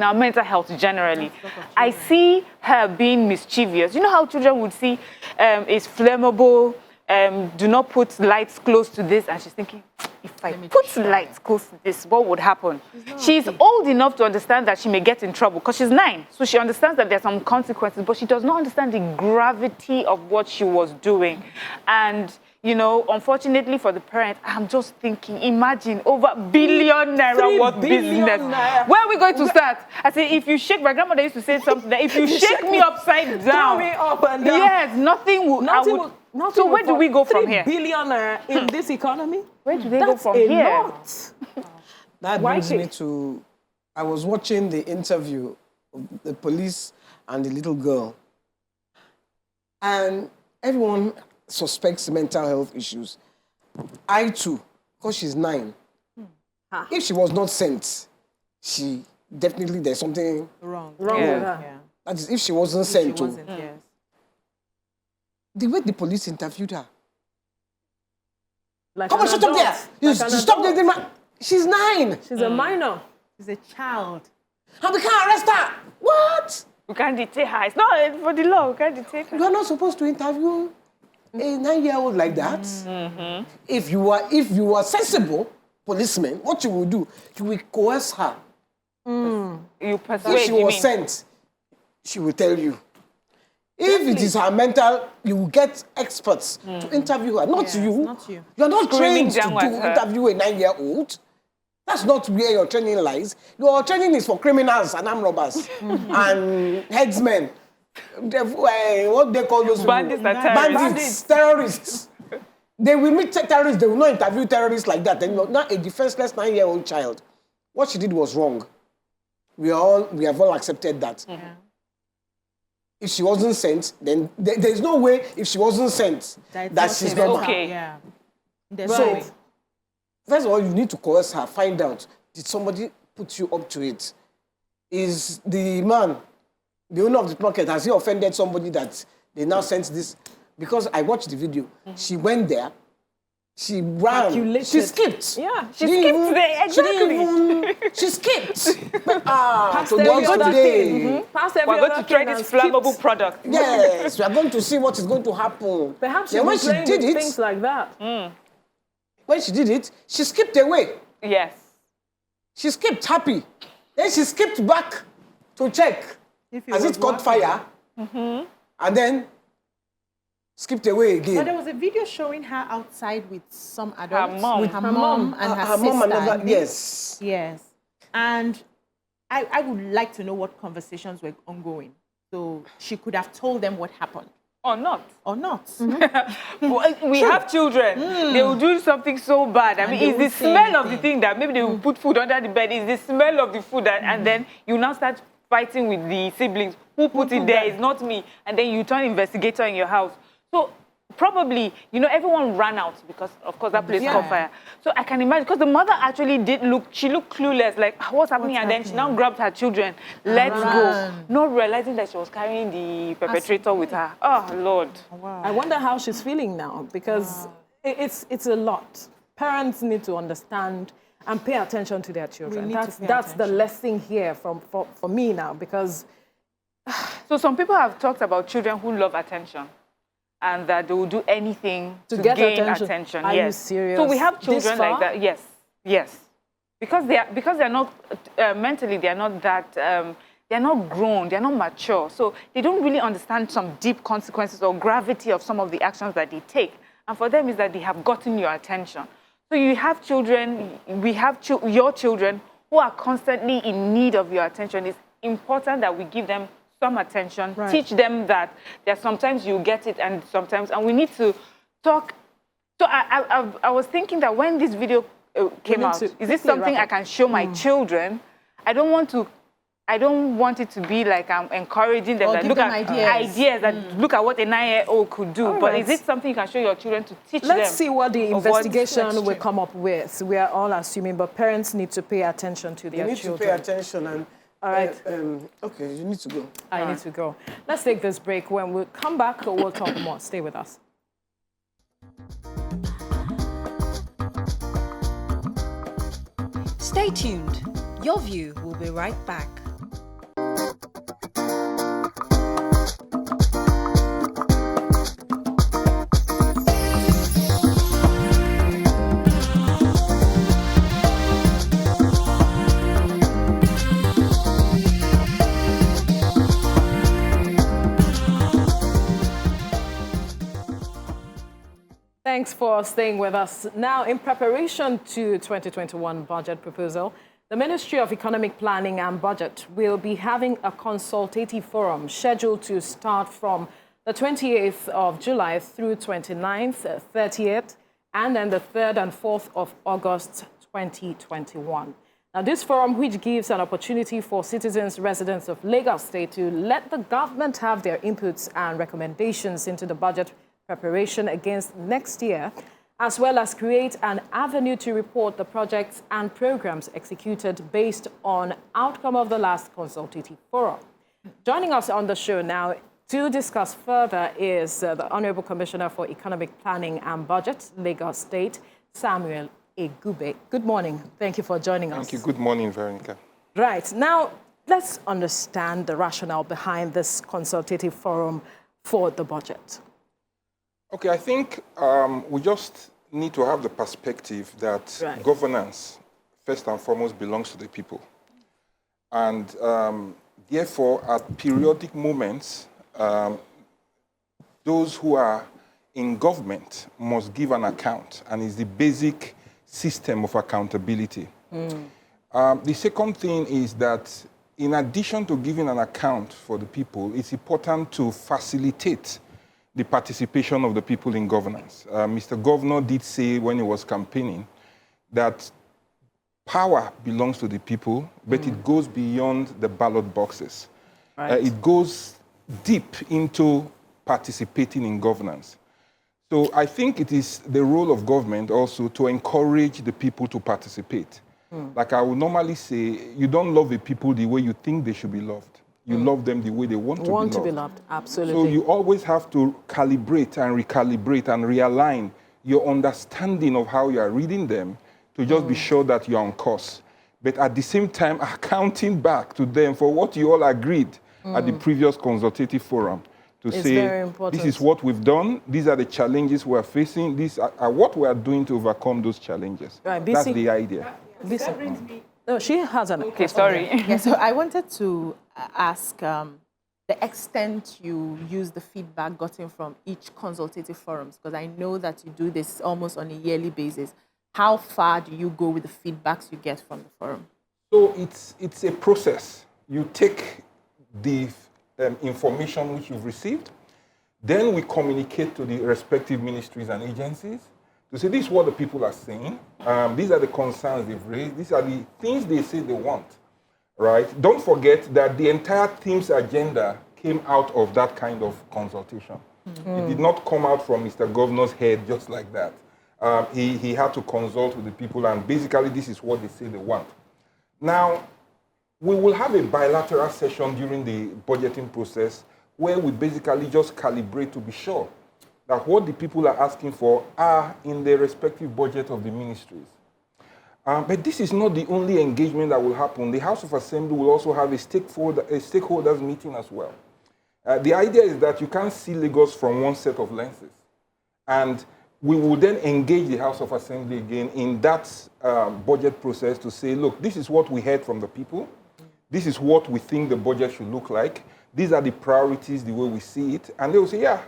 our mental health generally. I see her being mischievous. You know how children would see it's flammable, do not put lights close to this, and she's thinking, if I put lights close to this, what would happen? She's old enough to understand that she may get in trouble because she's 9. So she understands that there's some consequences, but she does not understand the gravity of what she was doing. And you know, unfortunately for the parents, I'm just thinking, imagine over billion naira worth business. Where are we going to start? I say, if you shake, my grandmother used to say something that if you shake me upside down, throw me up and down. Yes, nothing will. So where do we go from here? 3 billion in this economy? Where do they go from here? Lot. That brings me to, I was watching the interview of the police and the little girl, and everyone suspects mental health issues. I too, because she's 9. If she was not sent, she definitely, there's something wrong. Yeah. That is, if she wasn't sent to. Yes. The way the police interviewed her. Like Come on, shut up there. You stop the She's 9. She's a minor. She's a child. And we can't arrest her. What? We can't detain her. It's not for the law. We can't detain her. You're not supposed to interview a 9-year-old like that. If you are sensible policeman, what you will do, you will coerce her. You persuade. If she was sent, she will tell you. If it is her mental, you will get experts to interview her, not you. Not you. You're not trained to down at her. interview a 9-year-old. That's not where your training lies. Your training is for criminals and armed robbers and headsmen. What they call those Bandits people? and terrorists. Bandits, terrorists. They will meet terrorists. They will not interview terrorists like that. And not a defenseless 9-year-old child. What she did was wrong. We have all accepted that. If she wasn't sent, then there's no way if she wasn't sent that she's normal. Okay. Yeah. So, first of all, you need to coerce her, find out, did somebody put you up to it? Is the man, the owner of the market, has he offended somebody that they now sent this? Because I watched the video. She went there, she ran, she skipped. Yeah, She skipped there, exactly. She skipped. every other thing. Past every We're going other to try thing this and flammable skipped. product. Yes, we are going to see what is going to happen. Perhaps she Then when was she playing did with it, things like that. when she did it, she skipped away. Yes. She skipped happy. Then she skipped back to check. Has it caught fire? And then skipped away again. But there was a video showing her outside with some adults. mom. With her mom and her sister. mom and I another, think. yes. Yes. And I would like to know what conversations were ongoing. So she could have told them what happened. Or not. Or not. We have children. They will do something so bad. I mean, it's the smell of the thing that maybe they will put food under the bed. It's the smell of the food that, and then you now start fighting with the siblings. Who put it there? It's not me. And then you turn investigator in your house. So probably, you know, everyone ran out because, of course, that place caught fire. So I can imagine, because the mother actually did look, she looked clueless, like, what's happening? And then she now grabbed her children, let's go. Not realizing that she was carrying the perpetrator with her. Oh, Lord. Wow. I wonder how she's feeling now, because it's a lot. Parents need to understand and pay attention to their children. That's the lesson here for me now, because... So some people have talked about children who love attention and that they will do anything to get gain attention. Are you serious? So we have children like that. Yes. Because they're not mentally, they're not that they're not grown, they're not mature. So they don't really understand some deep consequences or gravity of some of the actions that they take. And for them is that they have gotten your attention. So you have children, we have your children who are constantly in need of your attention. It's important that we give them some attention, teach them that sometimes you get it and sometimes, and we need to talk. So I was thinking that when this video came out, is this something I can show my children? I don't want it to be like I'm encouraging them, that look at ideas that look at what a 9-year-old could do. But is it something you can show your children to teach them? Let's see what the investigation will come up with. We are all assuming, but parents need to pay attention to their children. They need to pay attention and... All right. Okay, you need to go. I need to go. Let's take this break. When we come back, we'll talk more. Stay with us. Stay tuned. Your View will be right back. Thanks for staying with us. Now, in preparation to 2021 budget proposal, the Ministry of Economic Planning and Budget will be having a consultative forum scheduled to start from the 28th of July through 29th, 30th, and then the 3rd and 4th of August 2021. Now, this forum, which gives an opportunity for citizens, residents of Lagos State to let the government have their inputs and recommendations into the budget preparation against next year, as well as create an avenue to report the projects and programs executed based on outcome of the last consultative forum. Joining us on the show now to discuss further is the Honorable Commissioner for Economic Planning and Budget, Lagos State, Samuel Egube. Good morning. Thank you for joining us. Thank you. Good morning, Veronica. Right. Now, let's understand the rationale behind this consultative forum for the budget. Okay, I think we just need to have the perspective that governance, first and foremost, belongs to the people. And therefore, at periodic moments, those who are in government must give an account, and it's the basic system of accountability. The second thing is that in addition to giving an account for the people, it's important to facilitate the participation of the people in governance. Mr. Governor did say when he was campaigning that power belongs to the people, but it goes beyond the ballot boxes. It goes deep into participating in governance. So I think it is the role of government also to encourage the people to participate. Like I would normally say, you don't love the people the way you think they should be loved. You love them the way they want to be loved. Absolutely. So you always have to calibrate and recalibrate and realign your understanding of how you are reading them to just be sure that you're on course. But at the same time, accounting back to them for what you all agreed at the previous consultative forum to say, this is what we've done, these are the challenges we're facing, these are what we are doing to overcome those challenges. That's the idea. That brings me... No, she has an... Okay, sorry. Yeah, so I wanted to ask the extent you use the feedback gotten from each consultative forums, because I know that you do this almost on a yearly basis. How far do you go with the feedbacks you get from the forum? So it's a process. You take the information which you've received, Then we communicate to the respective ministries and agencies to say, this is what the people are saying. These are the concerns they've raised. These are the things they say they want, right? Don't forget that the entire team's agenda came out of that kind of consultation. It did not come out from Mr. Governor's head just like that. He had to consult with the people, and basically this is what they say they want. Now, we will have a bilateral session during the budgeting process where we basically just calibrate to be sure that what the people are asking for are in the respective budget of the ministries. But this is not the only engagement that will happen. The House of Assembly will also have a stakeholders meeting as well. The idea is that you can't see Lagos from one set of lenses. And we will then engage the House of Assembly again in that budget process to say, look, this is what we heard from the people. This is what we think the budget should look like. These are the priorities, the way we see it. And they will say, yeah,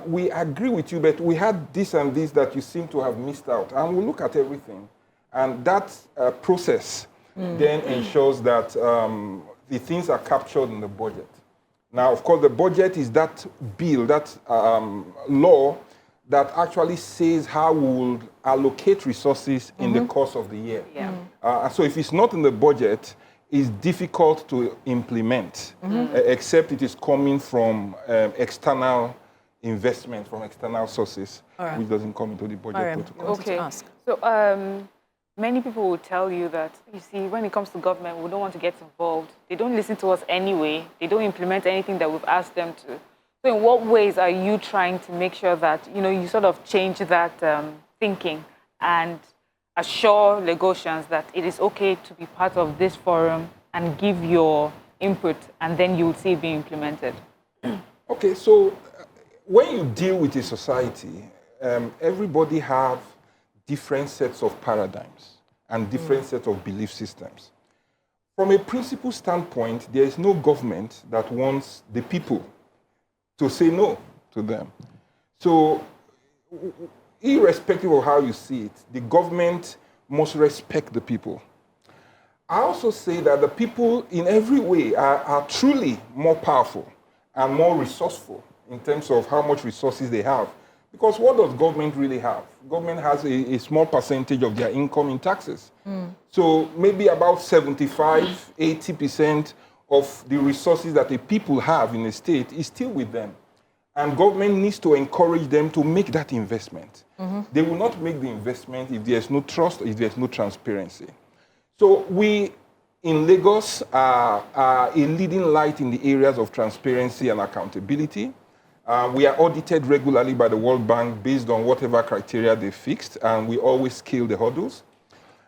we agree with you, but we had this and this that you seem to have missed out. And we'll look at everything. And that process then ensures that the things are captured in the budget. Now, of course, the budget is that bill, that law that actually says how we will allocate resources in the course of the year. Yeah. So if it's not in the budget, it's difficult to implement, except it is coming from external investment, from external sources, which doesn't come into the budget protocol. Okay. So many people will tell you that, you see, when it comes to government, we don't want to get involved. They don't listen to us anyway. They don't implement anything that we've asked them to. So in what ways are you trying to make sure that, you sort of change that thinking and assure Lagosians that it is okay to be part of this forum and give your input, and then you will see it being implemented? Okay, so when you deal with a society, everybody have different sets of paradigms and different sets of belief systems. From a principle standpoint, there is no government that wants the people to say no to them. So, irrespective of how you see it, the government must respect the people. I also say that the people in every way are truly more powerful and more resourceful in terms of how much resources they have. Because what does government really have? Government has a small percentage of their income in taxes. So maybe about 75, 80% of the resources that the people have in a state is still with them. And government needs to encourage them to make that investment. They will not make the investment if there's no trust, if there's no transparency. So we in Lagos are a leading light in the areas of transparency and accountability. We are audited regularly by the World Bank based on whatever criteria they fixed, and we always scale the hurdles.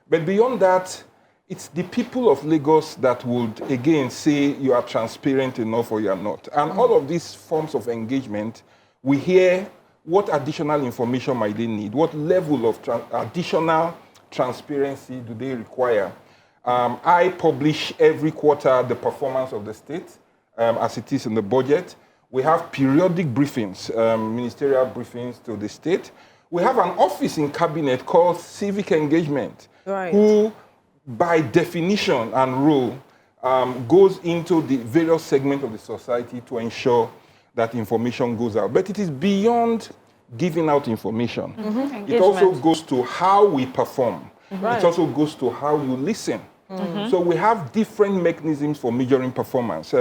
But beyond that, it's the people of Lagos that would, again, say you are transparent enough or you are not. And all of these forms of engagement, we hear what additional information might they need, what level of additional transparency do they require. I publish every quarter the performance of the state as it is in the budget. We have periodic briefings, ministerial briefings to the state. We have an office in cabinet called civic engagement, who by definition and rule goes into the various segments of the society to ensure that information goes out. But it is beyond giving out information. It also goes to how we perform. It also goes to how you listen. So we have different mechanisms for measuring performance.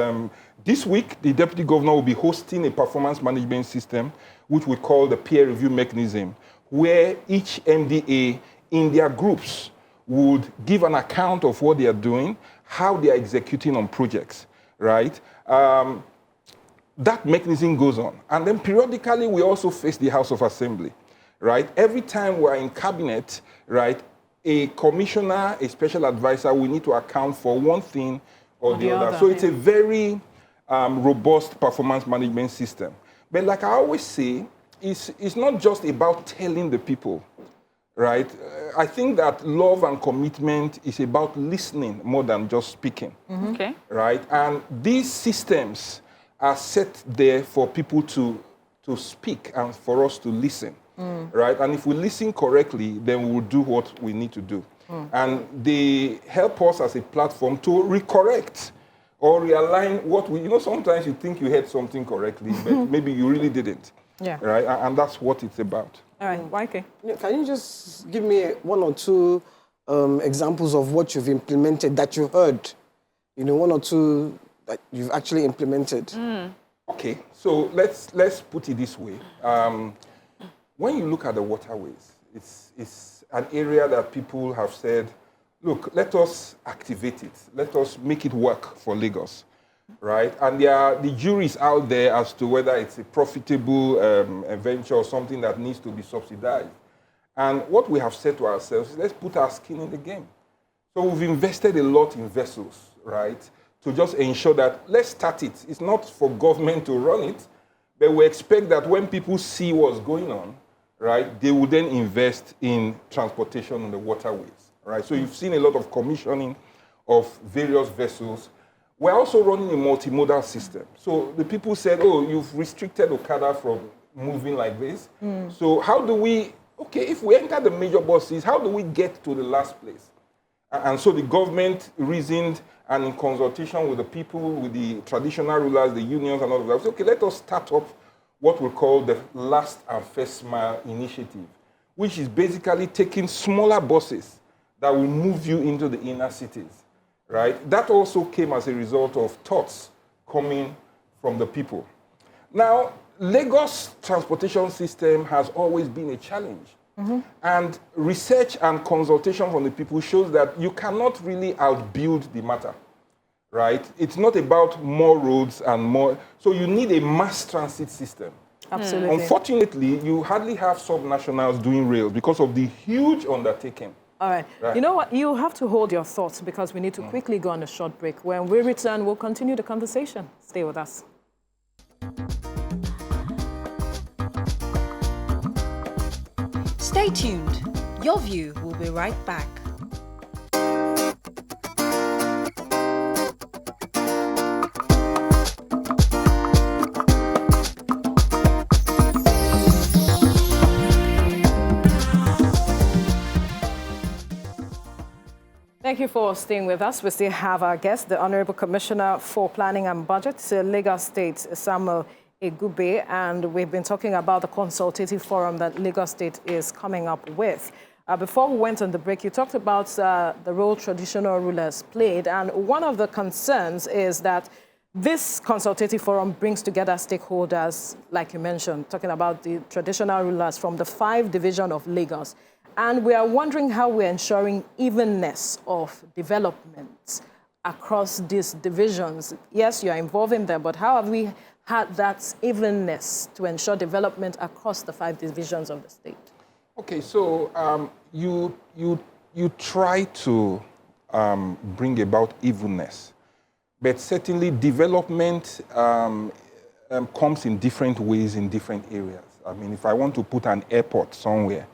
This week, the Deputy Governor will be hosting a performance management system, which we call the peer review mechanism, where each MDA in their groups would give an account of what they are doing, how they are executing on projects, right? That mechanism goes on. And then periodically, we also face the House of Assembly, right? Every time we're in cabinet, right, a commissioner, a special advisor, we need to account for one thing or the other. So it's a very robust performance management system. But like I always say, it's not just about telling the people, right? I think that love and commitment is about listening more than just speaking, right? And these systems are set there for people to speak and for us to listen. Right? And if we listen correctly, then we will do what we need to do. And they help us as a platform to recorrect or realign what we, sometimes you think you heard something correctly, but maybe you really didn't. Yeah. Right? And that's what it's about. All right, YK. Can you just give me one or two examples of what you've implemented that you heard? One or two that you've actually implemented. Okay, so let's put it this way. When you look at the waterways, it's an area that people have said, look, let us activate it. Let us make it work for Lagos, right? And the jury is out there as to whether it's a profitable venture or something that needs to be subsidized. And what we have said to ourselves is let's put our skin in the game. So we've invested a lot in vessels, right, to just ensure that let's start it. It's not for government to run it, but we expect that when people see what's going on, right, they will then invest in transportation on the waterways, right? So you've seen a lot of commissioning of various vessels. We're also running a multimodal system. So the people said, oh, you've restricted Okada from moving like this. So how do we, okay, if we enter the major buses, how do we get to the last place? And so the government reasoned, and in consultation with the people, with the traditional rulers, the unions and all of that, said, okay, let us start up what we call the last and first mile initiative, which is basically taking smaller buses that will move you into the inner cities, right? That also came as a result of thoughts coming from the people. Now, Lagos transportation system has always been a challenge. And research and consultation from the people shows that you cannot really outbuild the matter, right? It's not about more roads and more. So you need a mass transit system. Absolutely. Unfortunately, you hardly have subnationals doing rails because of the huge undertaking. All right. You know what? You have to hold your thoughts because we need to quickly go on a short break. When we return, we'll continue the conversation. Stay with us. Stay tuned. Your View will be right back. Thank you for staying with us. We still have our guest, the Honorable Commissioner for Planning and Budget, Lagos State, Samuel Egube, and we've been talking about the consultative forum that Lagos State is coming up with. Before we went on the break, you talked about the role traditional rulers played, and one of the concerns is that this consultative forum brings together stakeholders, like you mentioned, talking about the traditional rulers from the 5 divisions of Lagos. And we are wondering how we're ensuring evenness of development across these divisions. Yes, you're involved in them, but how have we had that evenness to ensure development across the 5 divisions of the state? Okay, so you try to bring about evenness, but certainly development comes in different ways in different areas. I mean, if I want to put an airport somewhere,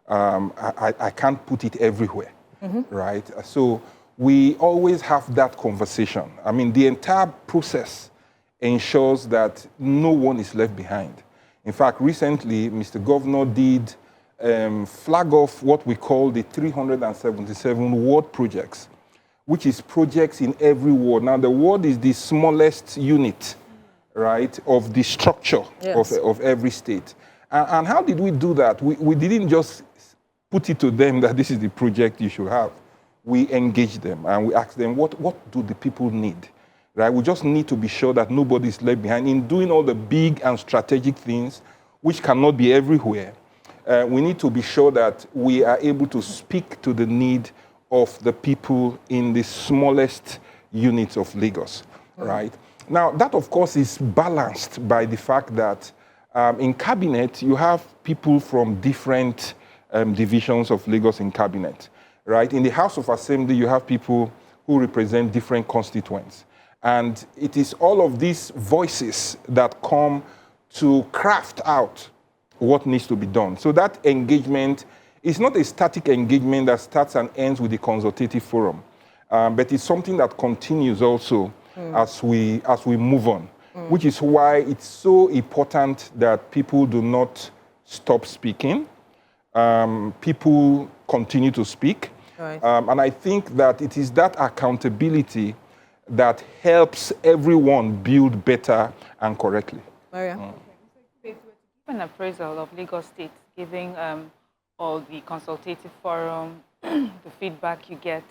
I can't put it everywhere, right? So we always have that conversation. I mean, the entire process ensures that no one is left behind. In fact, recently, Mr. Governor did flag off what we call the 377 ward projects, which is projects in every ward. Now, the ward is the smallest unit, right, of the structure of every state. And how did we do that? We didn't just put it to them that this is the project you should have. We engaged them and we asked them, what do the people need? Right? We just need to be sure that nobody is left behind. In doing all the big and strategic things, which cannot be everywhere, we need to be sure that we are able to speak to the need of the people in the smallest units of Lagos, right? Now, that, of course, is balanced by the fact that in cabinet, you have people from different divisions of Lagos in cabinet, right? In the House of Assembly, you have people who represent different constituents. And it is all of these voices that come to craft out what needs to be done. So that engagement is not a static engagement that starts and ends with the consultative forum, but it's something that continues also as we move on, which is why it's so important that people do not stop speaking. People continue to speak. Right. And I think that it is that accountability that helps everyone build better and correctly. Maria? An appraisal of Lagos State, giving all the consultative forum, the feedback you get,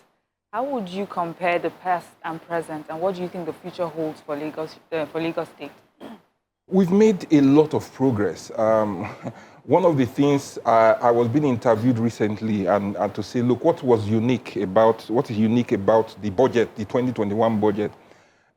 how would you compare the past and present, and what do you think the future holds for Lagos State? We've made a lot of progress. One of the things I was being interviewed recently, and to say, look, what is unique about the budget, the 2021 budget,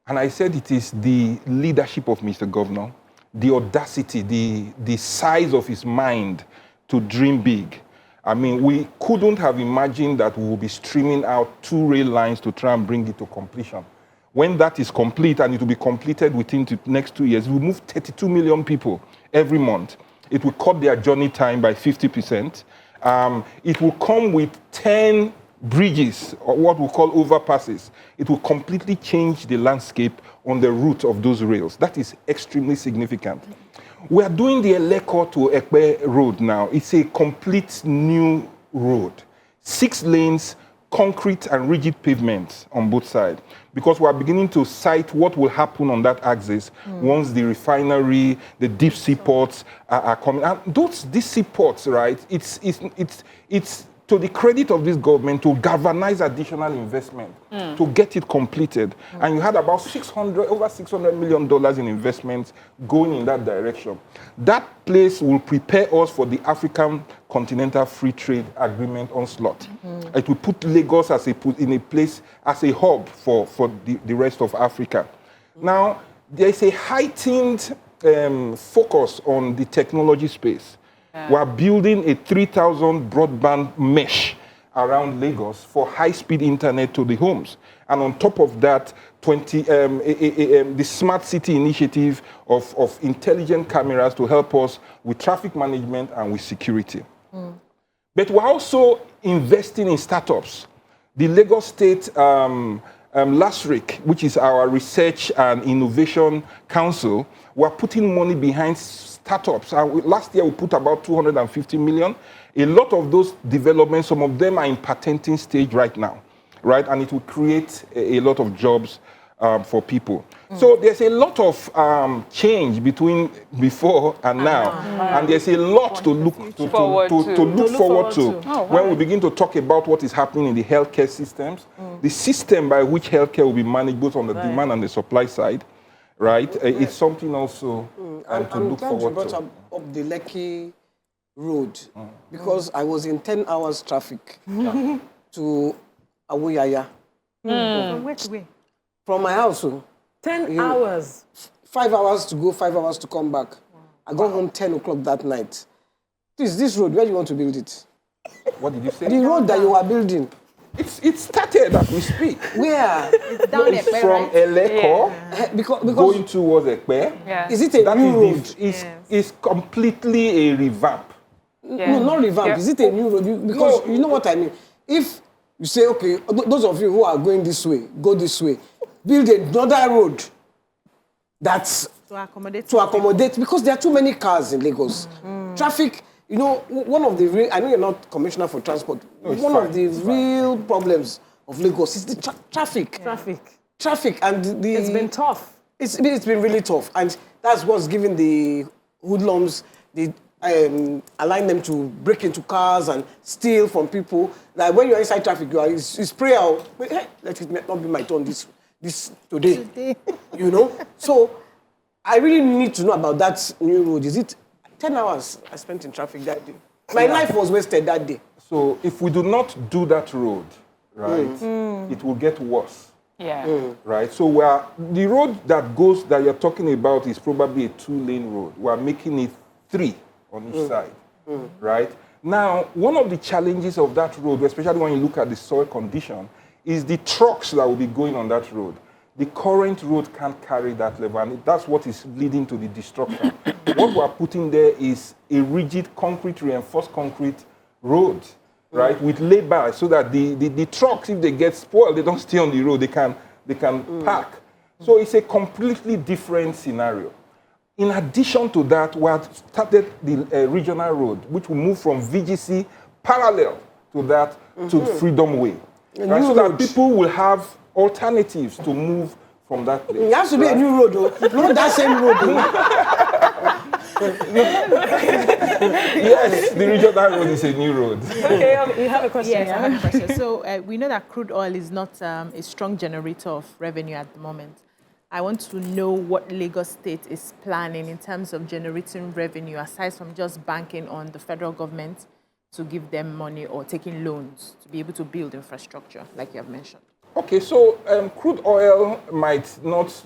and I said it is the leadership of Mr. Governor, the audacity, the size of his mind to dream big. I mean, we couldn't have imagined that we will be streaming out 2 rail lines to try and bring it to completion. When that is complete, and it will be completed within the next 2 years, we'll move 32 million people every month. It will cut their journey time by 50%. It will come with 10 bridges, or what we call overpasses. It will completely change the landscape on the route of those rails. That is extremely significant. We are doing the Eleko to Ekpe road now. It's a complete new road. 6 lanes, concrete and rigid pavements on both sides, because we are beginning to cite what will happen on that axis once the refinery, the deep sea ports are coming. And these sea ports, right, it's to the credit of this government to galvanize additional investment to get it completed. And you had about over $600 million in investments going in that direction. That place will prepare us for the African Continental Free Trade Agreement onslaught. It will put Lagos in a place as a hub for the rest of Africa. Now, there is a heightened focus on the technology space. We are building a 3,000 broadband mesh around Lagos for high-speed internet to the homes. And on top of that, the Smart City initiative of intelligent cameras to help us with traffic management and with security. But we're also investing in startups. The Lagos State LASRIC, which is our Research and Innovation Council, we're putting money behind startups. Last year, we put about 250 million. A lot of those developments, some of them are in patenting stage right now, right? And it will create a lot of jobs for people. So there's a lot of change between before and now. And there's a lot to look forward to when we begin to talk about what is happening in the healthcare systems, the system by which healthcare will be managed both on the demand and the supply side. Right, it's something also to look forward to. Up the Lekki road because I was in 10 hours traffic to Awuyaya. From where to where? From my house. 10 hours. 5 hours to go, 5 hours to come back. I got home 10 o'clock that night. Please, this road, where do you want to build it? What did you say? The road that you are building. It started as we speak. Where? It's down It's from Eleko Because going towards Ekpe. Yeah. is it a new road? It's completely a revamp. No, not revamp. Is it a new road? Because you know what I mean. If you say, okay, those of you who are going this way, go this way, build another road that's to accommodate, because there are too many cars in Lagos. Traffic, you know, one of the I know you're not commissioner for transport. One of the real problems of Lagos is the traffic. Traffic, and it's been tough. It's been really tough, and that's what's giving the hoodlums align them to break into cars and steal from people. Like when you're inside traffic, it's prayer. Hey, let it not be my turn this today. You know. So I really need to know about that new road. Is it 10 hours I spent in traffic that day? My life was wasted that day. So if we do not do that road, right, it will get worse. Yeah. Right. So the road that you're talking about is probably a 2-lane road. We're making it 3 on each side. Right. Now, one of the challenges of that road, especially when you look at the soil condition, is the trucks that will be going on that road. The current road can't carry that level, and that's what is leading to the destruction. What we're putting there is a rigid reinforced concrete road, right, with lay-by, so that the trucks, if they get spoiled, they don't stay on the road, they can park. So it's a completely different scenario. In addition to that, we have started the regional road, which will move from VGC parallel to that to Freedom Way. Right? So that people will have alternatives to move from that place. It has to be a new road, though. Not that same road, though. Yes, the regional road is a new road. Okay, you have a question. Yes, yeah? I have a question. So we know that crude oil is not a strong generator of revenue at the moment. I want to know what Lagos State is planning in terms of generating revenue, aside from just banking on the federal government to give them money or taking loans to be able to build infrastructure, like you have mentioned. Okay, so crude oil might not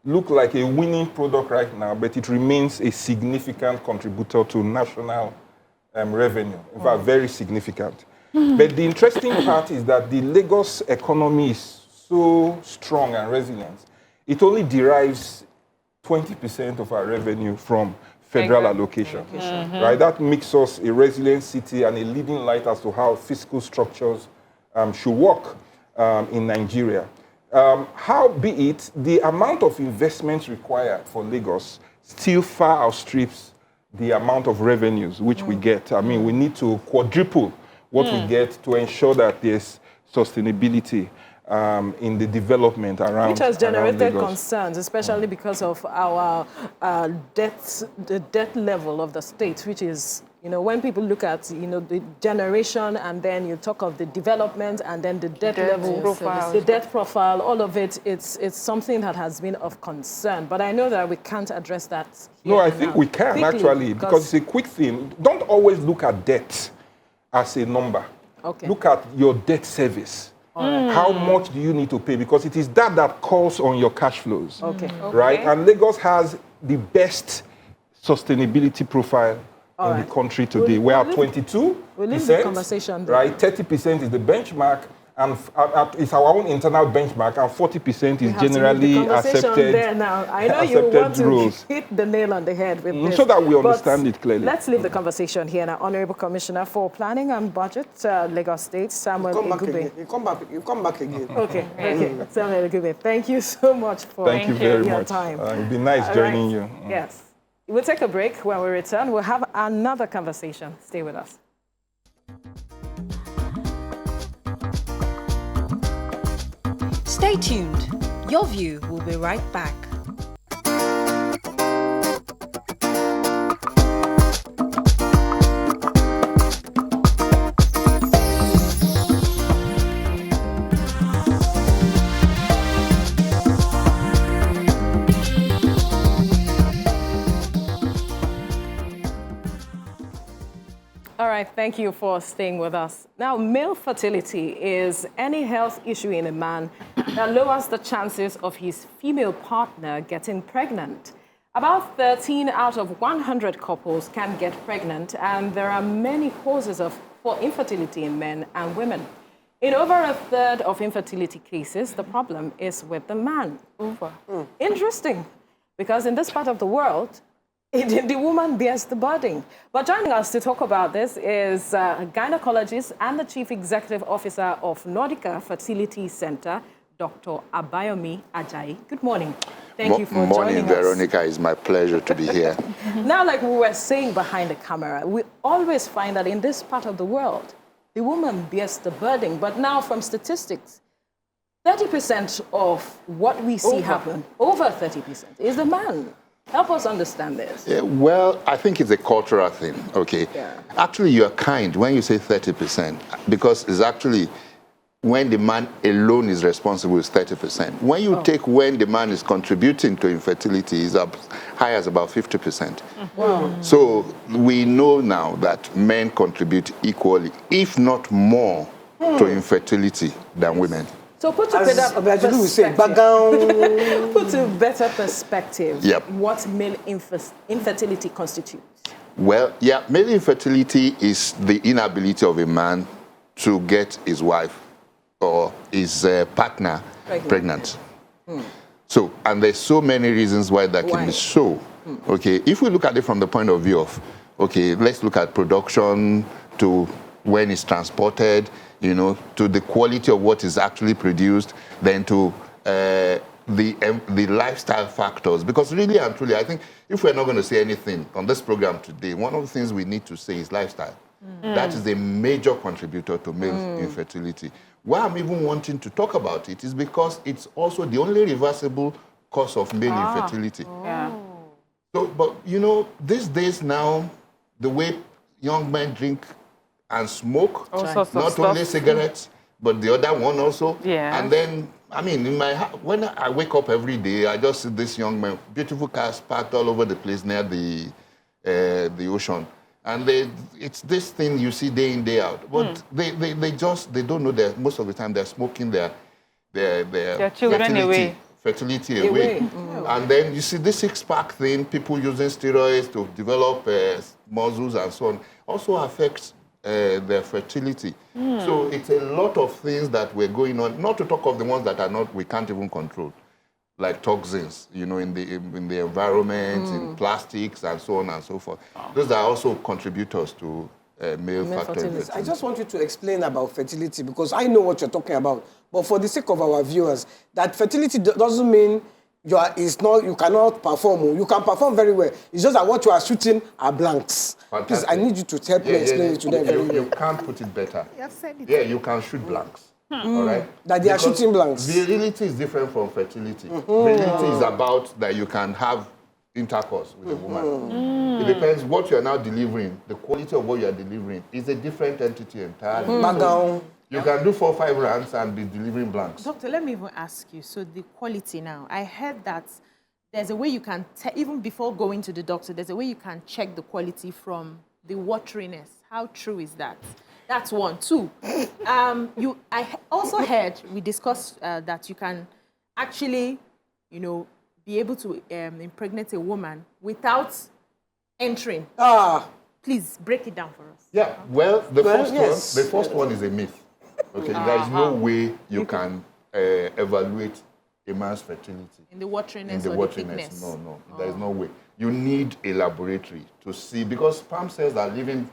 look like a winning product right now, but it remains a significant contributor to national revenue. In fact, very significant. But the interesting part is that the Lagos economy is so strong and resilient. It only derives 20% of our revenue from federal allocation. Right? That makes us a resilient city and a leading light as to how fiscal structures should work in Nigeria. How be it, the amount of investments required for Lagos still far outstrips the amount of revenues which we get. I mean, we need to quadruple what we get to ensure that there's sustainability in the development around Which has generated Lagos. concerns, especially because of our the debt level of the state, which is, when people look at, the generation and then you talk of the development and then the debt level, the debt profile, all of it, it's something that has been of concern. But I know that we can't address that here. No, I think we can quickly, actually, because it's a quick thing. Don't always look at debt as a number. Okay. Look at your debt service. How much do you need to pay? Because it is that calls on your cash flows. Okay. Right? And Lagos has the best sustainability profile in the country today. We're at 22%. We'll leave the conversation there. Right? 30% is the benchmark, and it's our own internal benchmark, and 40% is generally accepted. There now. I know you want to hit the nail on the head with this. So that we understand it clearly. Let's leave the conversation here now. Honorable Commissioner for Planning and Budget, Lagos State, Samuel Igube. You come back again. Okay. Samuel Igube, thank you so much for Thank you very your much. time. It'd be nice joining you. Yes. We'll take a break. When we return, we'll have another conversation. Stay with us. Stay tuned. Your View will be right back. All right, thank you for staying with us. Now, male fertility is any health issue in a man that lowers the chances of his female partner getting pregnant. About 13 out of 100 couples can get pregnant, and there are many causes for infertility in men and women. In over a third of infertility cases, the problem is with the man. Interesting, because in this part of the world, the woman bears the burden. But joining us to talk about this is a gynecologist and the Chief Executive Officer of Nordica Fertility Center, Dr. Abayomi Ajayi. Good morning. Thank you for joining us. Good morning, Veronica. It's my pleasure to be here. Now, like we were saying behind the camera, we always find that in this part of the world, the woman bears the burden. But now from statistics, 30% of what we see happen, over 30%, is the man. Help us understand this. Yeah, well, I think it's a cultural thing, okay? Yeah. Actually, you're kind when you say 30%, because it's actually when the man alone is responsible is 30%. When you take when the man is contributing to infertility, is up high as about 50%. Wow. So we know now that men contribute equally, if not more, to infertility than women. So put to better perspective, what male infertility constitutes? Well, yeah, male infertility is the inability of a man to get his wife or his partner pregnant. So, and there's so many reasons why that can be so. Okay, if we look at it from the point of view of, okay, let's look at production to when it's transported, to the quality of what is actually produced, then to the lifestyle factors. Because really and truly, I think if we're not going to say anything on this program today, one of the things we need to say is lifestyle. That is a major contributor to male infertility. why I'm even wanting to talk about it is because it's also the only reversible cause of male infertility. Yeah. So, but you know, these days now, the way young men drink and smoke, All sorts of not only stuff. cigarettes, but the other one also. Yeah. And then, I mean, in my when I wake up every day, I just see this young man, beautiful cars parked all over the place near the ocean. And it's this thing you see day in, day out. But they don't know that most of the time they're smoking their children fertility away. And then you see this six-pack thing, people using steroids to develop muscles and so on, also affects their fertility. So it's a lot of things that were going on, not to talk of the ones that we can't even control, like toxins, you know, in the environment, in plastics and so on and so forth. Those are also contributors to male factor infertility. I just want you to explain about fertility because I know what you're talking about. But for the sake of our viewers, that fertility doesn't mean you cannot perform. You can perform very well. It's just that what you are shooting are blanks. Fantastic. Please, I need you to help me explain it to them very well. You can't put it better. You have said it. Yeah, you can shoot blanks. All right? That they are shooting blanks. Virility is different from fertility. Virility is about that you can have intercourse with a woman. It depends what you are now delivering. The quality of what you are delivering is a different entity entirely. You can do 4 or 5 rounds and be delivering blanks. Doctor, let me even ask you, so the quality now, I heard that there's a way you can, even before going to the doctor, there's a way you can check the quality from the wateriness. How true is that? That's one. 2, I also heard, we discussed that you can actually, you know, be able to impregnate a woman without entering. Please break it down for us. Yeah, well, the first one is a myth. Okay, there is no way you can evaluate a man's fertility. In the wateriness or the thickness? No, there is no way. You need a laboratory to see, because sperm cells are living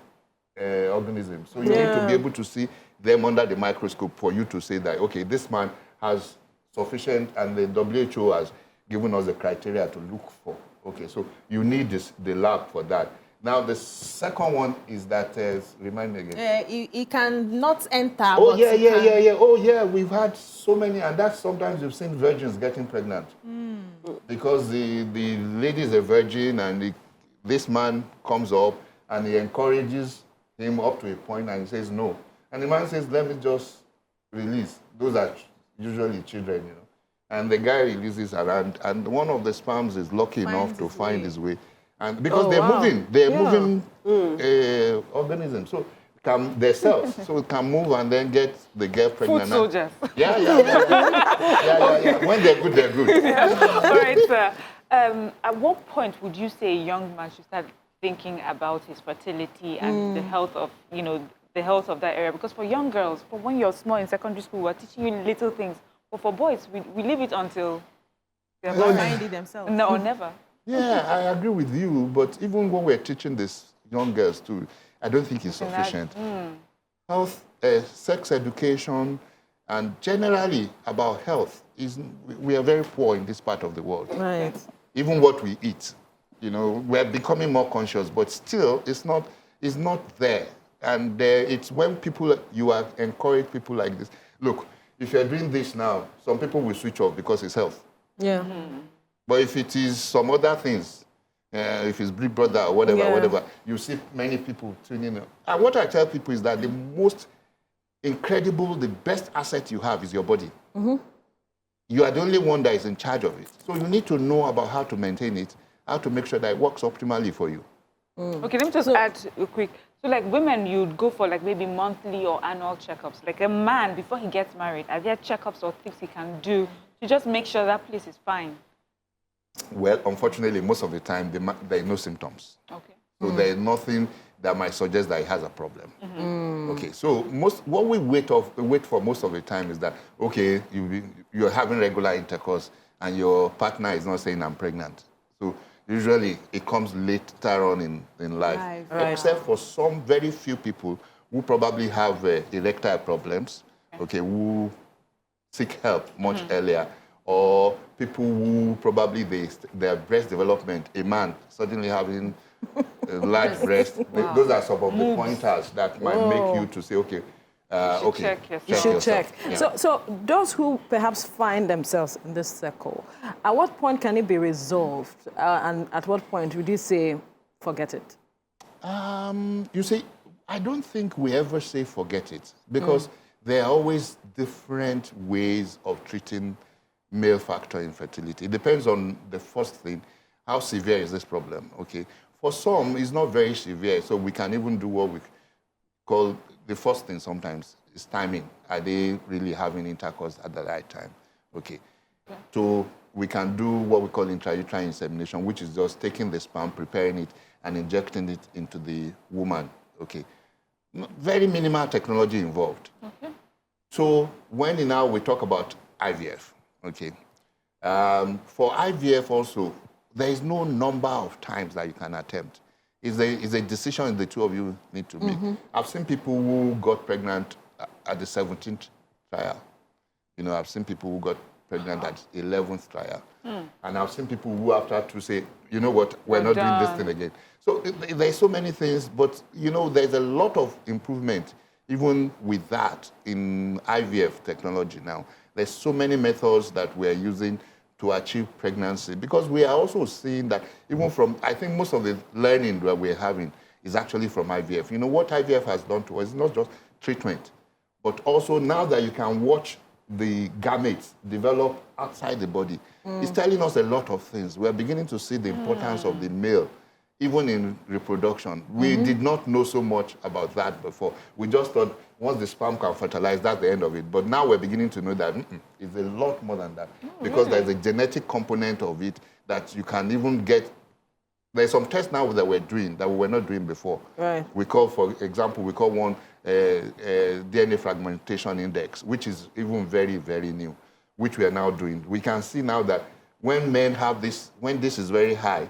organisms. So you need to be able to see them under the microscope for you to say that, okay, this man has sufficient, and the WHO has given us the criteria to look for. Okay, so you need the lab for that. Now, the second one is that, remind me again. He cannot enter. Oh, yeah. Oh, yeah, we've had so many, and that's sometimes you've seen virgins getting pregnant. Because the lady is a virgin, and this man comes up, and he encourages him up to a point, and he says no. And the man says, let me just release. Those are usually children, you know. And the guy releases around, and one of the sperms is lucky enough to find his way. And because they're moving organisms, so they're cells, so it can move and then get the girl pregnant. Food soldiers. Yeah. When they're good, they're good. All right, sir. At what point would you say a young man should start thinking about his fertility and the health of, the health of that area? Because for young girls, for when you're small in secondary school, we're teaching you little things. But for boys, we leave it until they're find it themselves. No, never. Yeah, I agree with you, but even when we're teaching these young girls too, I don't think it's sufficient. Health, sex education, and generally about health, we are very poor in this part of the world. Right. Even what we eat, we're becoming more conscious, but still, it's not there. And it's when you encourage people like this. Look, if you're doing this now, some people will switch off because it's health. Yeah. But if it is some other things, if it's Big Brother or whatever, you see many people tuning in. And what I tell people is that the most incredible, the best asset you have is your body. You are the only one that is in charge of it. So you need to know about how to maintain it, how to make sure that it works optimally for you. Okay, let me just add a quick. So like women, you'd go for like maybe monthly or annual checkups. Like a man, before he gets married, are there checkups or things he can do to just make sure that place is fine? Well, unfortunately, most of the time, there are no symptoms. Okay. So there is nothing that might suggest that he has a problem. Okay, so what we wait for most of the time is that, okay, you're having regular intercourse and your partner is not saying, I'm pregnant. So usually it comes later on in life, except for some very few people who probably have erectile problems, okay, who seek help much earlier, or people who probably their breast development, a man suddenly having a large breast, those are some of the pointers that might make you to say, okay, Okay. Check yourself. You should check. Yeah. So those who perhaps find themselves in this circle, at what point can it be resolved? And at what point would you say, forget it? You see, I don't think we ever say forget it, because there are always different ways of treating male factor infertility. It depends on the first thing, how severe is this problem, okay? For some, it's not very severe, so we can even do what we call the first thing sometimes is timing. Are they really having intercourse at the right time? Okay. So we can do what we call intrauterine insemination, which is just taking the sperm, preparing it, and injecting it into the woman. Okay. Very minimal technology involved. Okay. So when now we talk about IVF, okay. For IVF also, there is no number of times that you can attempt. It's a decision the two of you need to make. I've seen people who got pregnant at the 17th trial. You know, I've seen people who got pregnant at 11th trial. And I've seen people who after to say, you know what, we're not doing this thing again. So there's so many things, but you know, there's a lot of improvement even with that in IVF technology now. There's so many methods that we're using to achieve pregnancy, because we are also seeing that even from, I think most of the learning that we're having is actually from IVF. You know, what IVF has done to us is not just treatment, but also now that you can watch the gametes develop outside the body, it's telling us a lot of things. We're beginning to see the importance of the male, even in reproduction. We did not know so much about that before. We just thought once the sperm can fertilize, that's the end of it. But now we're beginning to know that it's a lot more than that, because there's a genetic component of it that you can even get. There's some tests now that we're doing that we were not doing before. Right. We call, for example, we call one DNA fragmentation index, which is even very, very new, which we are now doing. We can see now that when men have this, when this is very high,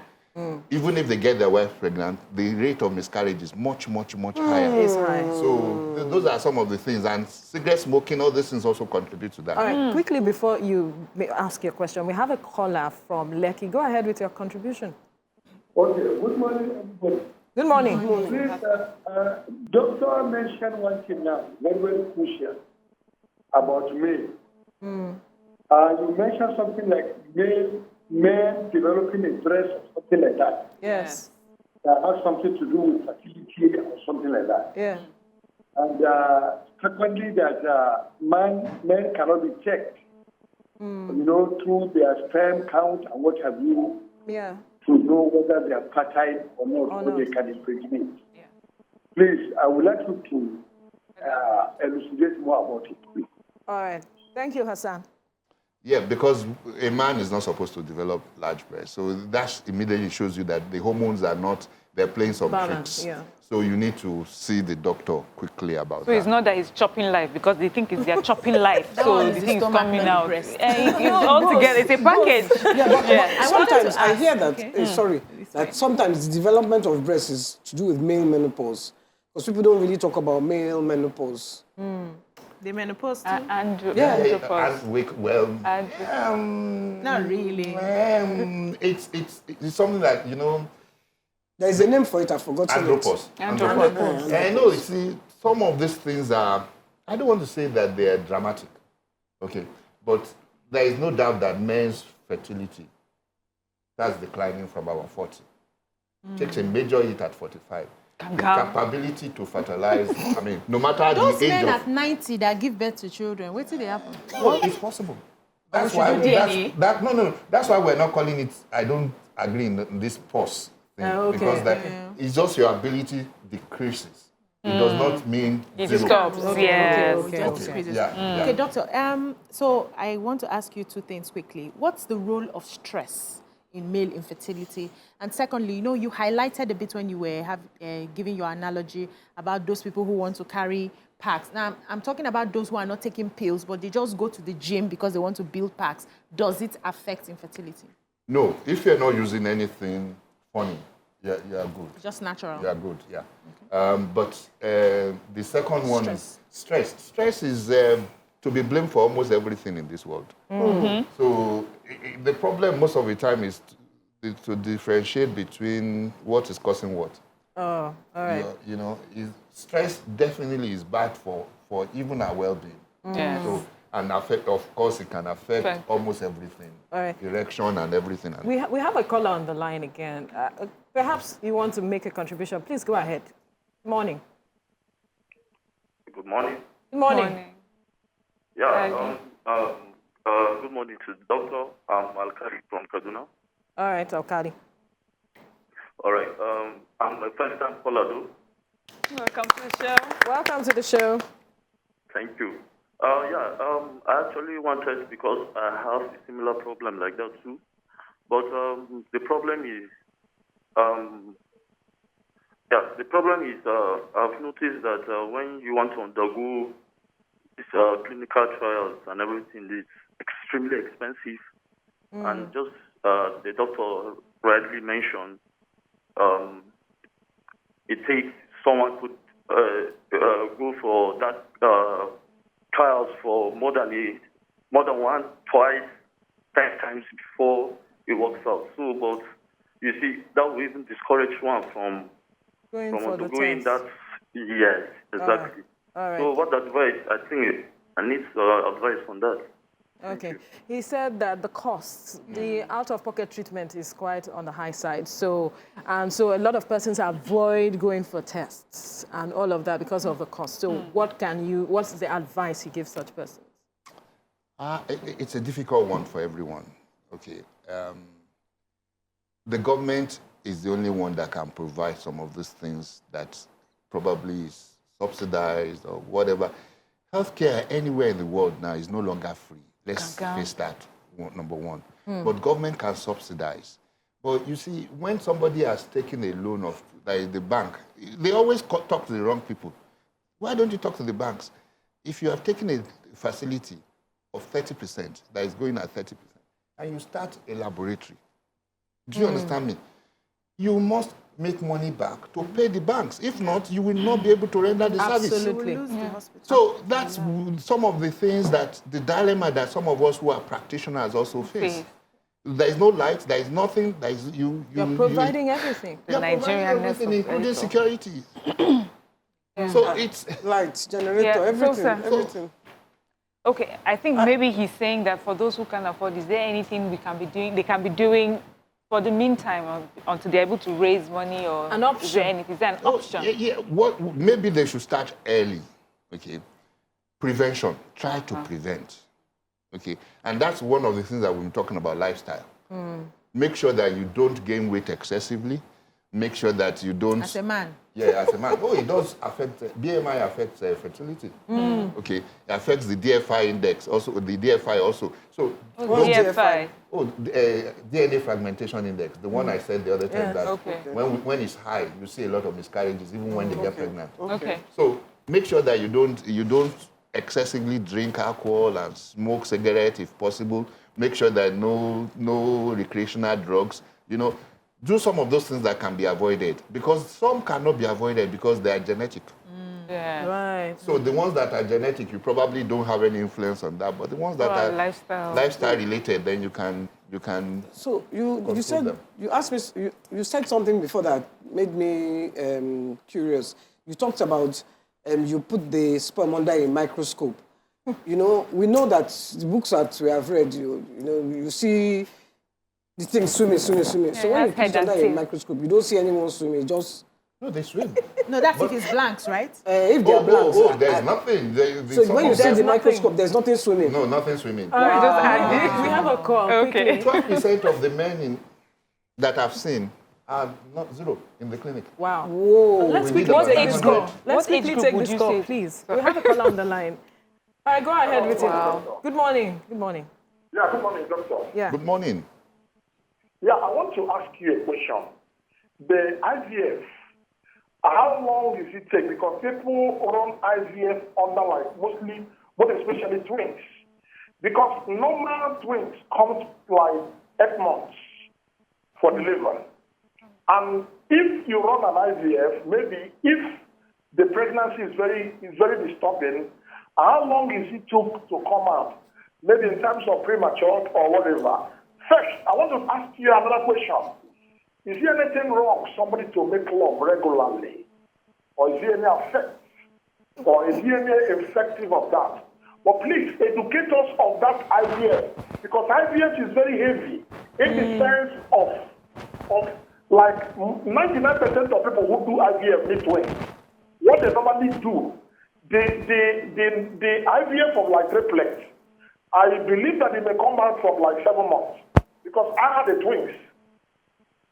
even if they get their wife pregnant, the rate of miscarriage is much, much, much higher. It's high. So those are some of the things. And cigarette smoking, all these things also contribute to that. All right, quickly before you ask your question, we have a caller from Lekki. Go ahead with your contribution. Okay, good morning, everybody. Good morning. Please, doctor mentioned one thing now, very, very crucial, about male. You mentioned something like men developing a breast or something like that. Yes. That has something to do with fertility or something like that. Yeah. And secondly, that men cannot be checked, you know, through their sperm count and what have you. Yeah. To know whether they are fertile or not, or they can impregnate. Yeah. Please, I would like you to elucidate more about it, please. All right. Thank you, Hassan. Yeah, because a man is not supposed to develop large breasts. So that immediately shows you that the hormones are not, they're playing some tricks. Yeah. So you need to see the doctor quickly about that. So it's not that he's chopping life, because they think it's their chopping life. So the thing is coming out. It's all together. It's a package. Sometimes I hear that, that sometimes the development of breasts is to do with male menopause. Because people don't really talk about male menopause. The menopause too? Not really. It's something that, you know, there is a name for it, I've forgotten Andropause. I know, you see, some of these things are, I don't want to say that they are dramatic, okay, but there is no doubt that men's fertility starts declining from about 40. Takes a major hit at 45. The capability to fertilize, I mean, no matter those the age men of... at 90 that give birth to children, what did they happen? Well, it's possible. That's why, that's why we're not calling it, I don't agree in this pause. Because it's just your ability decreases. It does not mean it zero. stops. Okay, doctor. So I want to ask you two things quickly. What's the role of stress in male infertility? And secondly, you know, you highlighted a bit when you were giving your analogy about those people who want to carry packs. Now, I'm talking about those who are not taking pills, but they just go to the gym because they want to build packs. Does it affect infertility? No. If you're not using anything funny, you are good. Just natural. You are good, yeah. Okay. But the second one is stress. Stress is to be blamed for almost everything in this world. So the problem most of the time is to differentiate between what is causing what. Oh, all right. You know, stress definitely is bad for for even our well-being. Yes. So, and affect, of course, it can affect almost everything. All right. Erection and everything. We have a caller on the line again. Perhaps you want to make a contribution. Please go ahead. Morning. Good morning. Good morning. Yeah. Good morning to the doctor. I'm Alkali from Kaduna. All right, Alkali. All right. I'm a first-time caller, though. Welcome to the show. Welcome to the show. Thank you. I actually wanted, because I have a similar problem like that too. But the problem is, I've noticed that when you want to undergo these clinical trials and everything, it's extremely expensive. And just the doctor rightly mentioned, it takes someone could go for that trials for more than one, twice, 10 times before it works out. So, but you see, that will even discourage one from undergoing that. Yes, exactly. All right. So, what advice? I think I need advice on that. Okay. He said that the costs, the out-of-pocket treatment is quite on the high side. So a lot of persons avoid going for tests and all of that because of the cost. So what's the advice you give such persons? It's a difficult one for everyone. Okay. The government is the only one that can provide some of these things that probably is subsidized or whatever. Healthcare anywhere in the world now is no longer free. Let's face that, number one. But government can subsidize. But you see, when somebody has taken a loan of the bank, they always talk to the wrong people. Why don't you talk to the banks? If you have taken a facility of 30% that is going at 30%, and you start a laboratory, do you understand me? You must make money back to pay the banks. If not, you will not be able to render the service. Absolutely. So that's some of the things the dilemma that some of us who are practitioners also face. There is no light, there is nothing, You're providing everything. The Nigerian including security. So it's lights, generator, everything. Okay, I think maybe he's saying that for those who can afford, is there anything they can be doing for the meantime until they're able to raise money, or an option? Is there anything? Is there an option? Maybe they should start early. Okay, prevention. Try to prevent. Okay, and that's one of the things that we've been talking about: lifestyle. Make sure that you don't gain weight excessively. Make sure that you don't. As a man. Yeah, as a man. Oh, it does affect BMI affects fertility. Okay, it affects the DFI index also. The DFI also. So DFI. DNA fragmentation index. The one I said the other time that when it's high, you see a lot of miscarriages even when they get pregnant. Okay. So make sure that you don't excessively drink alcohol and smoke cigarette if possible. Make sure that no recreational drugs. Do some of those things that can be avoided, because some cannot be avoided because they are genetic. Yeah. Right. So the ones that are genetic, you probably don't have any influence on that. But the ones that are lifestyle related, then you can. So you said them. You asked me. You said something before that made me curious. You talked about you put the sperm under a microscope. We know that the books that we have read, you see the thing swimming. Yeah, so when you put it under a microscope, you don't see anyone swimming. Just no, they swim. No, that's if it's blanks, right? If they are blanks. There's nothing. So when you see the microscope, there's nothing swimming. No, nothing swimming. We have a call. Okay. 12% of the men that I've seen are not zero in the clinic. Wow. Whoa. Let's quickly take this call. Let's quickly take this call, please. We have a caller on the line. All right, go ahead with it. Good morning. Good morning. Yeah, good morning, doctor. Yeah. Good morning. Yeah, I want to ask you a question. The IVF, how long does it take? Because people run IVF under mostly, but especially twins. Because normal twins come 8 months for delivery. And if you run an IVF, maybe if the pregnancy is very disturbing, how long is it took to come out? Maybe in terms of premature or whatever. First, I want to ask you another question. Is there anything wrong somebody to make love regularly? Or is there any effect or a DNA effective of that. But please educate us of that IVF, because IVF is very heavy in the sense of like 99% of people who do IVF need twins. What they normally do, the IVF of like triplets, I believe that it may come out from like 7 months, because I had the twins.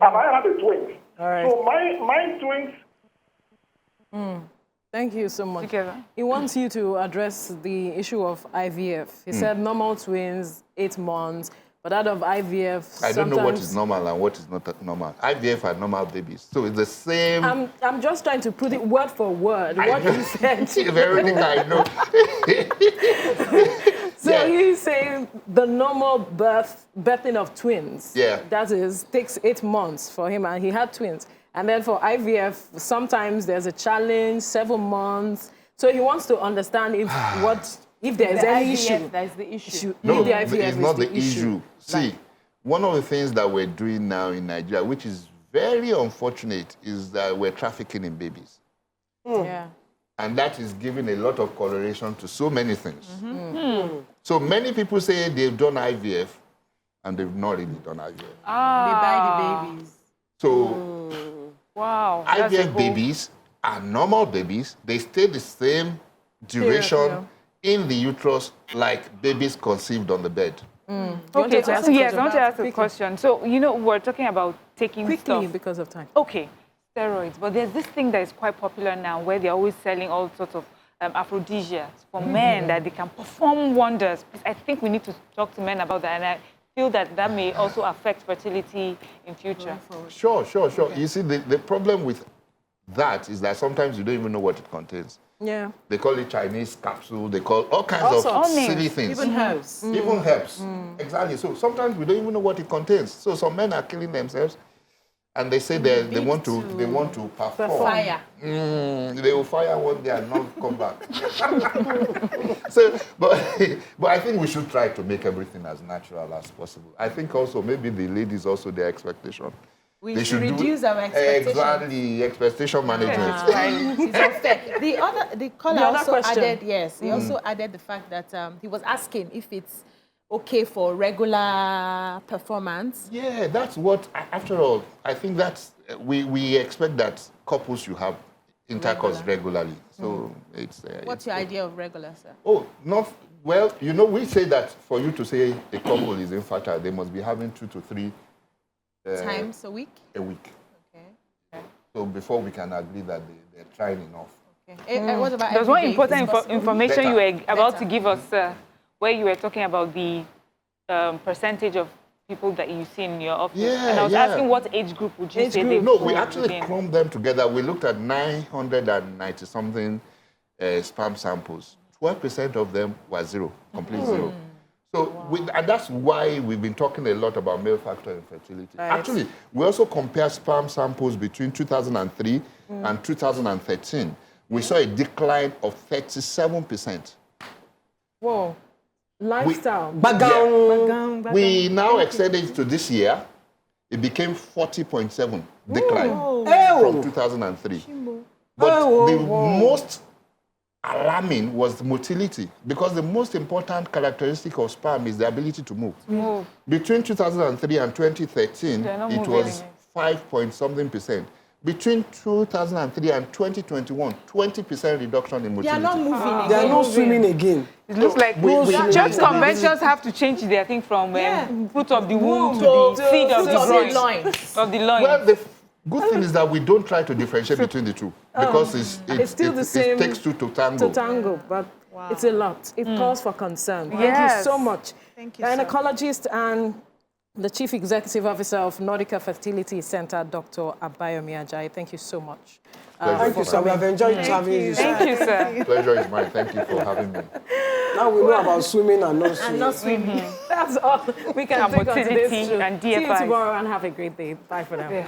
And I had the twins. All right. So my twins. Thank you so much. Together. He wants you to address the issue of IVF. He said normal twins, 8 months, but out of IVF, I don't know what is normal and what is not normal. IVF are normal babies, so it's the same. I'm just trying to put it word for word, what he said. Veronica, I know. So he's saying the normal birthing of twins, that is, takes 8 months for him, and he had twins. And then for IVF, sometimes there's a challenge, 7 months. So he wants to understand if there's any issue. That's the issue. No, the IVF it's not the issue. See, one of the things that we're doing now in Nigeria, which is very unfortunate, is that we're trafficking in babies. Yeah. And that is giving a lot of coloration to so many things. So many people say they've done IVF, and they've not really done IVF. They buy the babies. So Wow. IVF babies are normal babies. They stay the same duration in the uterus like babies conceived on the bed. Okay, so yes, I want to ask a question. So, you know, we're talking about taking quickly stuff. because of time. Okay, steroids. But there's this thing that is quite popular now where they're always selling all sorts of aphrodisiacs for men that they can perform wonders. I think we need to talk to men about that. And I feel that that may also affect fertility in future. Sure. You see, the problem with that is that sometimes you don't even know what it contains. Yeah. They call it Chinese capsule. They call all kinds of silly things. Even herbs. Even herbs. Exactly. So sometimes we don't even know what it contains. So some men are killing themselves, and they say they want to perform. Fire. They will fire one day and not come back. So, but I think we should try to make everything as natural as possible. I think also maybe the ladies also their expectation. We should reduce our expectations. Exactly, expectation management. It's unfair. The caller also question. added, he also added the fact that he was asking if it's okay for regular performance. Yeah, that's what, after all, I think that's, we expect that couples should have intercourse regularly. So it's... What's your idea of regular, sir? Oh, well, you know, we say that for you to say a couple is infertile, they must be having 2 to 3 times a week? A week. Okay. So before we can agree that they're trying enough. Okay. And what about There's one important information you were about to give us, where you were talking about the percentage of people that you see in your office. And I was asking what age group would you say they No, we actually clumped them together. We looked at 990-something sperm samples. 12% of them were zero, complete zero. So, and that's why we've been talking a lot about male factor infertility. Right. Actually, we also compare sperm samples between 2003 and 2013. We saw a decline of 37%. Whoa. Lifestyle. We now extended it to this year. It became 40.7 decline from 2003. But the most alarming was the motility, because the most important characteristic of sperm is the ability to move. Between 2003 and 2013, it was 5-point-something%. Between 2003 and 2021, 20% reduction in motility. They are not moving. They are not swimming again. It looks like just conventions have to change their thing from fruit of the womb to the seed of the loins. Well, the good thing is that we don't try to differentiate between the two, because it's still the same. It takes two to tango. But it's a lot. It calls for concern. Thank you so much. Thank you, gynecologist and the Chief Executive Officer of Nordica Fertility Center, Dr. Abayomi Ajayi. Thank you so much. Thank you, sir. We have enjoyed having you, sir. Thank you, sir. Pleasure is mine. Thank you for having me. Now we know about swimming and not swimming. And not swimming. That's all we can take on today's show. And See you DFI. tomorrow and have a great day. Bye for now.